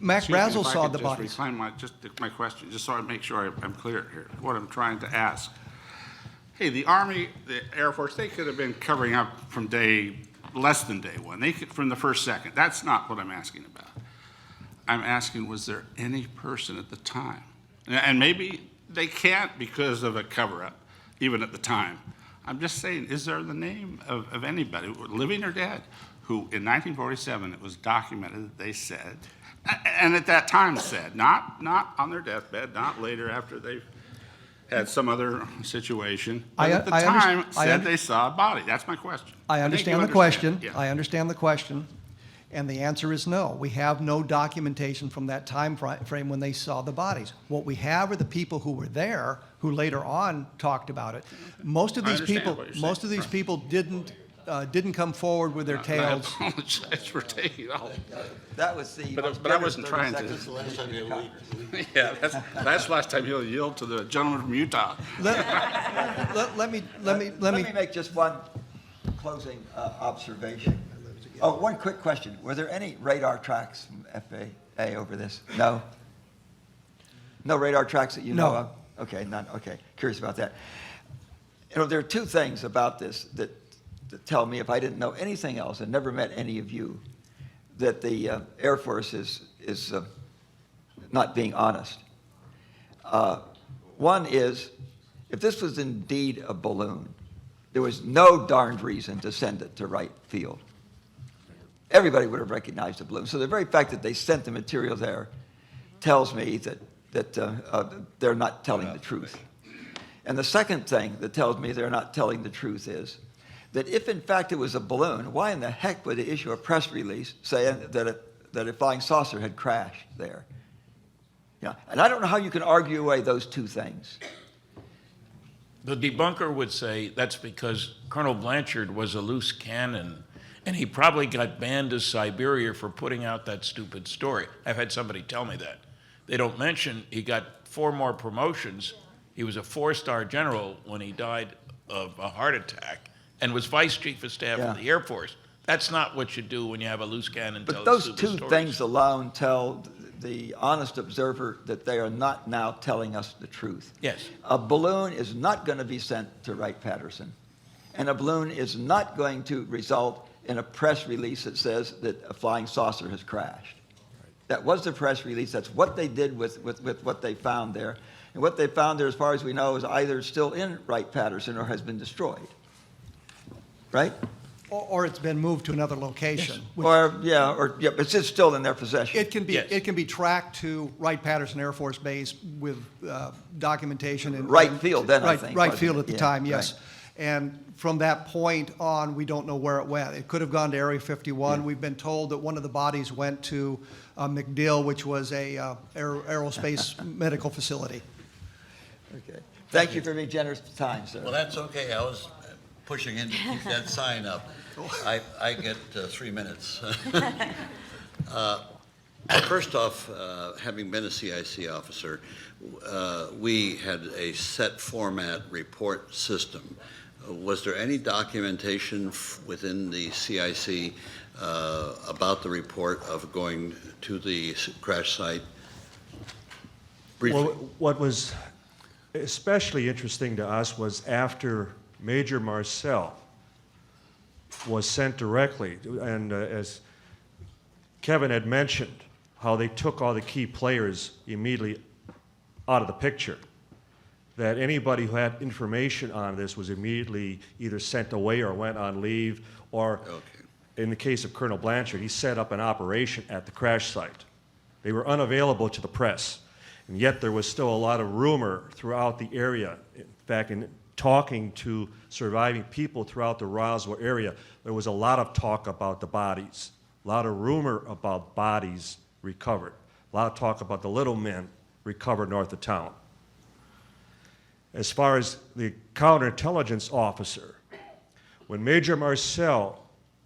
Mac Brazel saw the bodies. Just reclaim my question, just so I make sure I'm clear here, what I'm trying to ask. Hey, the Army, the Air Force, they could have been covering up from less than day one. They could, from the first second. That's not what I'm asking about. I'm asking, was there any person at the time? And maybe they can't because of a cover-up, even at the time. I'm just saying, is there the name of anybody, living or dead, who in 1947 it was documented that they said, and at that time said, not on their deathbed, not later after they had some other situation, but at the time said they saw a body. That's my question. I understand the question. Yeah. I understand the question. And the answer is no. We have no documentation from that time frame when they saw the bodies. What we have are the people who were there, who later on talked about it. Most of these people didn't come forward with their tales. I apologize for taking all. That was the. But I wasn't trying to. Yeah, that's last time he'll yield to the gentleman from Utah. Let me make just one closing observation. Oh, one quick question. Were there any radar tracks from FAA over this? No? No radar tracks that you know of? Okay, none. Okay, curious about that. You know, there are two things about this that tell me, if I didn't know anything else and never met any of you, that the Air Force is not being honest. One is, if this was indeed a balloon, there was no darned reason to send it to Wright Field. Everybody would have recognized the balloon. So the very fact that they sent the material there tells me that they're not telling the truth. And the second thing that tells me they're not telling the truth is that if in fact it was a balloon, why in the heck would they issue a press release saying that a flying saucer had crashed there? Yeah, and I don't know how you can argue away those two things. The debunker would say that's because Colonel Blanchard was a loose cannon, and he probably got banned to Siberia for putting out that stupid story. I've had somebody tell me that. They don't mention he got 4 more promotions. He was a 4-star general when he died of a heart attack and was vice chief of staff of the Air Force. That's not what you do when you have a loose cannon tell But those stupid two stories. things alone tell the honest observer that they are not now telling us the truth. Yes. A balloon is not going to be sent to Wright-Patterson, and a balloon is not going to result in a press release that says that a flying saucer has crashed. That was the press release. That's what they did with what they found there. And what they found there, as far as we know, is either still in Wright-Patterson or has been destroyed. Right? Or it's been moved to another location. which- But it's still in their possession. It can be tracked to Wright-Patterson Air Force Base with documentation. And Wright Field then, I think, Wright wasn't Field it? at the Yeah, time, yes. right. And from that point on, we don't know where it went. It could have gone to Area 51. We've been told that one of the bodies went to MacDill, which was a aerospace medical facility. Okay. Thank you for being generous with time, sir. Well, that's okay. I was pushing in to keep that sign up. I get 3 minutes. First off, having been a CIC officer, we had a set format report system. Was there any documentation within the CIC about the report of going to the crash site? Briefly. Well, what was especially interesting to us was after Major Marcel was sent directly, and as Kevin had mentioned, how they took all the key players immediately out of the picture, that anybody who had information on this was immediately either sent away or went on leave, or in the case of Colonel Blanchard, he set up an operation at the crash site. They were unavailable to the press, and yet there was still a lot of rumor throughout the area. In fact, in talking to surviving people throughout the Roswell area, there was a lot of talk about the bodies, a lot of rumor about bodies recovered, a lot of talk about the little men recovered north of town. As far as the counterintelligence officer, when Major Marcel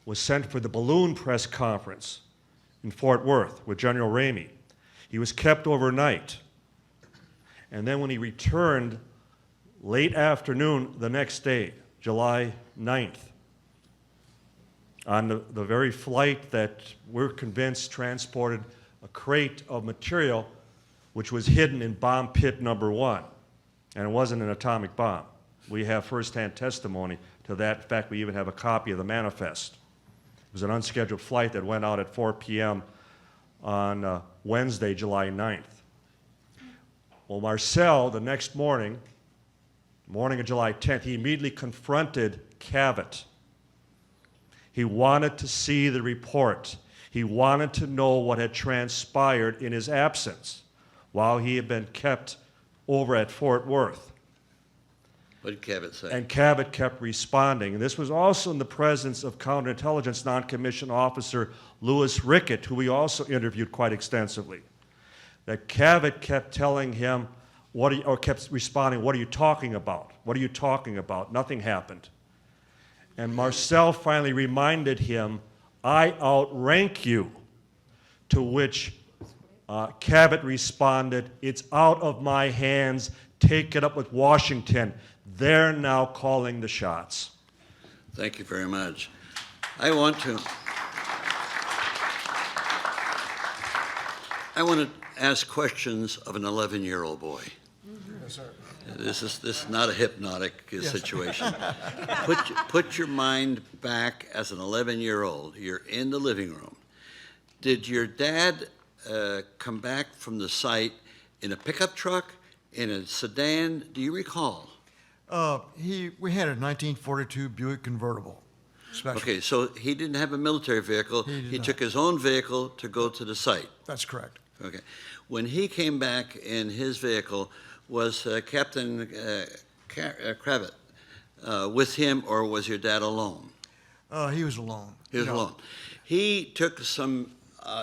was sent for the balloon press conference in Fort Worth with General Ramey, he was kept overnight. And then when he returned late afternoon the next day, July 9th, on the very flight that we're convinced transported a crate of material which was hidden in bomb pit number 1. And it wasn't an atomic bomb. We have firsthand testimony to that. In fact, we even have a copy of the manifest. It was an unscheduled flight that went out at 4 p.m. on Wednesday, July 9th. Well, Marcel, the next morning of July 10th, he immediately confronted Cavett. He wanted to see the report. He wanted to know what had transpired in his absence while he had been kept over at Fort Worth. What did Cavett say? And Cavett kept responding. And this was also in the presence of counterintelligence non-commissioned officer Louis Rickett, who we also interviewed quite extensively. That Cavett kept telling him, kept responding, "What are you talking about? What are you talking about? Nothing happened." And Marcel finally reminded him, "I outrank you," to which Cavett responded, "It's out of my hands. Take it up with Washington. They're now calling the shots." Thank you very much. I want to ask questions of an 11-year-old boy. Yes, sir. This is not a hypnotic situation. Put your mind back as an 11-year-old. You're in the living room. Did your dad come back from the site in a pickup truck, in a sedan, do you recall? We had a 1942 Buick convertible. Special. Okay, so he didn't have a military vehicle. He took his own vehicle to go to the site. That's correct. Okay. When he came back in his vehicle, was Captain Kravitz with him, or was your dad alone? He was alone. He was alone. He took some,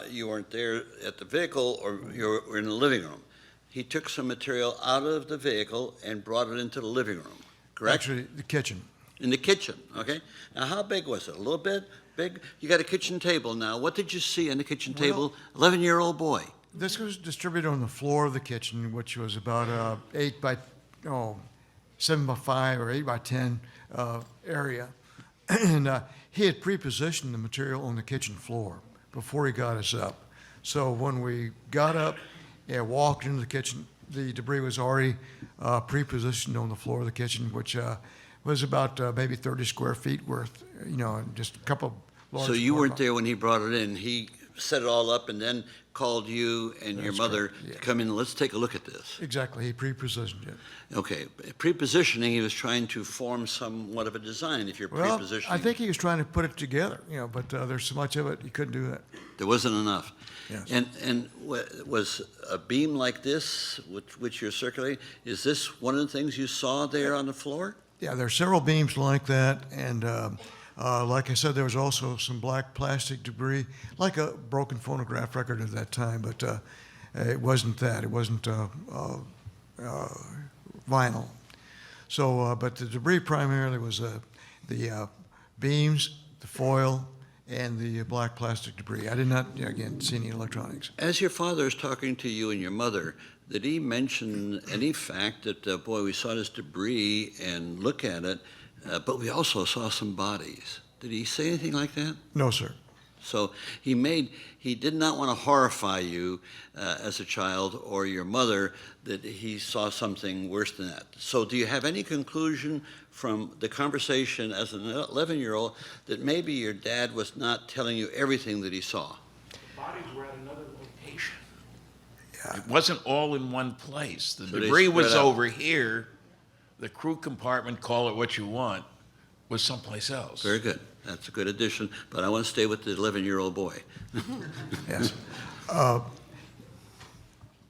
you weren't there at the vehicle, or you were in the living room. He took some material out of the vehicle and brought it into the living room, correct? Actually, the kitchen. In the kitchen, okay? Now, how big was it? A little bit? Big? You got a kitchen table now. What did you see on the kitchen table? 11-year-old boy. This was distributed on the floor of the kitchen, which was about 7 by 5 or 8 by 10 area. And he had pre-positioned the material on the kitchen floor before he got us up. So when we got up and walked into the kitchen, the debris was already pre-positioned on the floor of the kitchen, which was about maybe 30 square feet worth, just a couple of large. So you weren't there when he brought it in. He set it all up and then called you and your mother to come in. Let's take a look at this. Exactly. He pre-positioned it. Okay. Pre-positioning, he was trying to form somewhat of a design if you're Well, pre-positioning. I think he was trying to put it together, but there's so much of it, he couldn't do that. There wasn't enough. Yes. And was a beam like this, which you're circulating, is this one of the things you saw there on the floor? Yeah, there are several beams like that, and like I said, there was also some black plastic debris, like a broken phonograph record at that time, but it wasn't that. It wasn't vinyl. So, but the debris primarily was the beams, the foil, and the black plastic debris. I did not, again, see any electronics. As your father is talking to you and your mother, did he mention any fact that, boy, we saw this debris and look at it, but we also saw some bodies? Did he say anything like that? No, sir. So he did not want to horrify you as a child or your mother that he saw something worse than that. So do you have any conclusion from the conversation as an 11-year-old that maybe your dad was not telling you everything that he saw? Bodies were at another location. It wasn't all in one place. The So they debris was spread out. over here. The crew compartment, call it what you want, was someplace else. Very good. That's a good addition, but I want to stay with the 11-year-old boy. Yes. Well,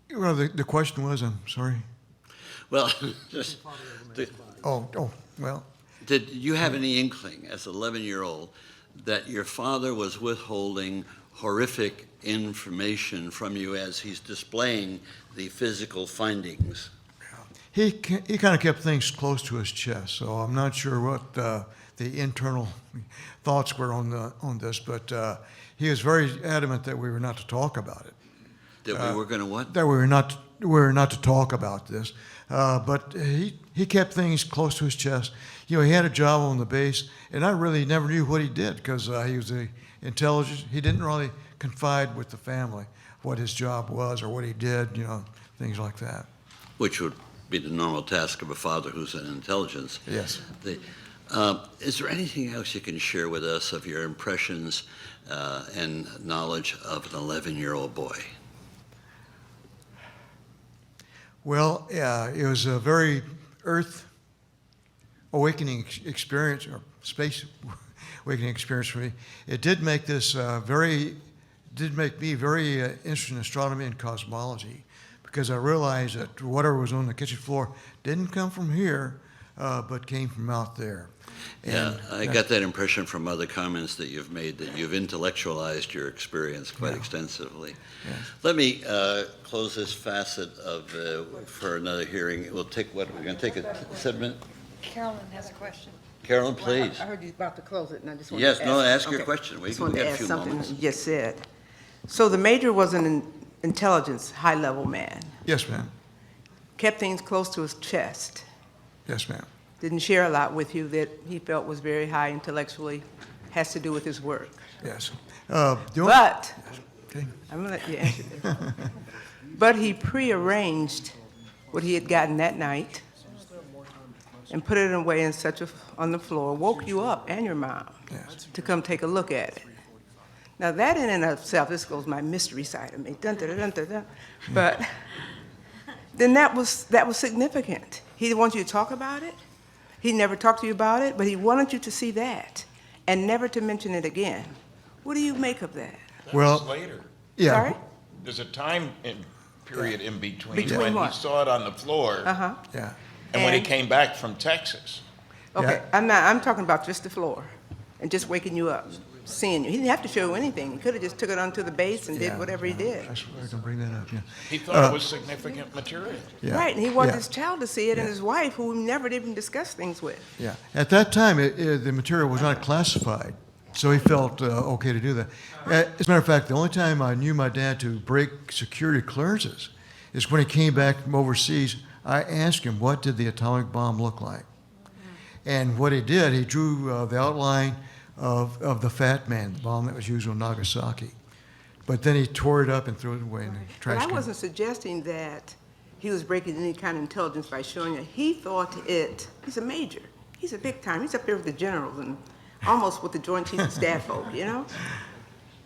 the question was, I'm sorry. Well, just, Well, did you have any inkling as an 11-year-old that your father was withholding horrific information from you as he's displaying the physical findings? he kind of kept things close to his chest, so I'm not sure what the internal thoughts were on this, but he was very adamant that we were not to talk about it. That we were going to what? That we were not to talk about this. But he kept things close to his chest. He had a job on the base, and I really never knew what he did because he was the intelligence. He didn't really confide with the family what his job was or what he did, things like that. Which would be the normal task of a father who's in intelligence. Yes. Is there anything else you can share with us of your impressions and knowledge of an 11-year-old boy? Well, yeah, it was a very earth awakening experience, or space awakening experience for me. It did make me very interested in astronomy and cosmology, because I realized that whatever was on the kitchen floor didn't come from here, but came from out there. Yeah, I got that impression from other comments that you've made, that you've intellectualized your experience quite extensively. Yes. Let me close this facet for another hearing. We're going to take a segment. Carolyn has a question. Carolyn, please. I heard you about to close it, and I just wanted Yes, to no, ask. ask your question. We Just got wanted to a ask few something moments. you just said. So the major was an intelligence, high-level man. Yes, ma'am. Kept things close to his chest. Yes, ma'am. Didn't share a lot with you that he felt was very high intellectually, has to do with his work. Yes. But, Okay. I'm gonna let you answer this. But he prearranged what he had gotten that night and put it away on the floor, woke you up and your mom to come take a look at it. Now that in and of itself, this goes my mystery side of me, dun, dun, dun, dun, dun. But then that was significant. He didn't want you to talk about it. He never talked to you about it, but he wanted you to see that and never to mention it again. What do you make of that? Well, That was later. Yeah. Sorry? There's a time period in between Between when he what? saw it on the floor Uh-huh. Yeah. and when he And- came back from Texas. Okay, I'm talking about just the floor and just waking you up, seeing you. He didn't have to show you anything. He could have just took it onto the base and did whatever he did. I swear I can bring that up, yeah. He thought it was significant material. Yeah. Right, and he wanted Yeah. his child to see it and Yeah. his wife, who he never even discussed things with. Yeah, at that time, the material was not classified, so he felt okay to do that. As a matter of fact, the only time I knew my dad to break security clearances is when he came back from overseas. I asked him, what did the atomic bomb look like? And what he did, he drew the outline of the Fat Man, the bomb that was used on Nagasaki. But then he tore it up and threw it away in the But trash I can. wasn't suggesting that he was breaking any kind of intelligence by showing you. He thought he's a major. He's a big time. He's up there with the generals and almost with the Joint Chiefs of Staff folk, you know?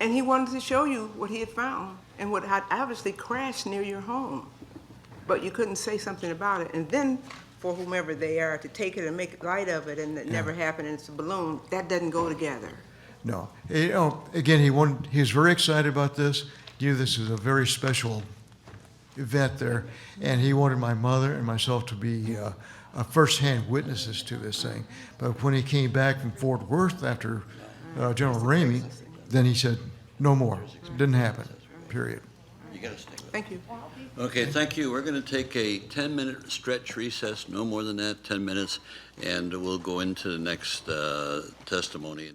And he wanted to show you what he had found and what had obviously crashed near your home. But you couldn't say something about it. And then for whomever they are to take it and make light of it and it never happened and it's a balloon, that doesn't go together. No. You know, again, he was very excited about this. He knew this was a very special event there, and he wanted my mother and myself to be first-hand witnesses to this thing. But when he came back from Fort Worth after General Ramey, then he said, no more. It didn't happen, period. You got to stay with it. Thank you. Okay, thank you. We're going to take a 10-minute stretch recess, no more than that, 10 minutes, and we'll go into the next testimony.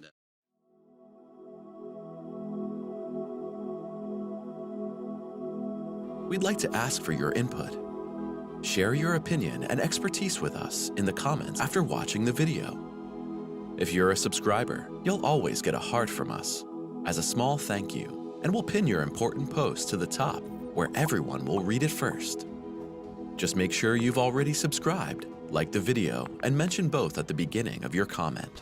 We'd like to ask for your input. Share your opinion and expertise with us in the comments after watching the video. If you're a subscriber, you'll always get a heart from us as a small thank you, and we'll pin your important post to the top where everyone will read it first. Just make sure you've already subscribed, like the video, and mention both at the beginning of your comment.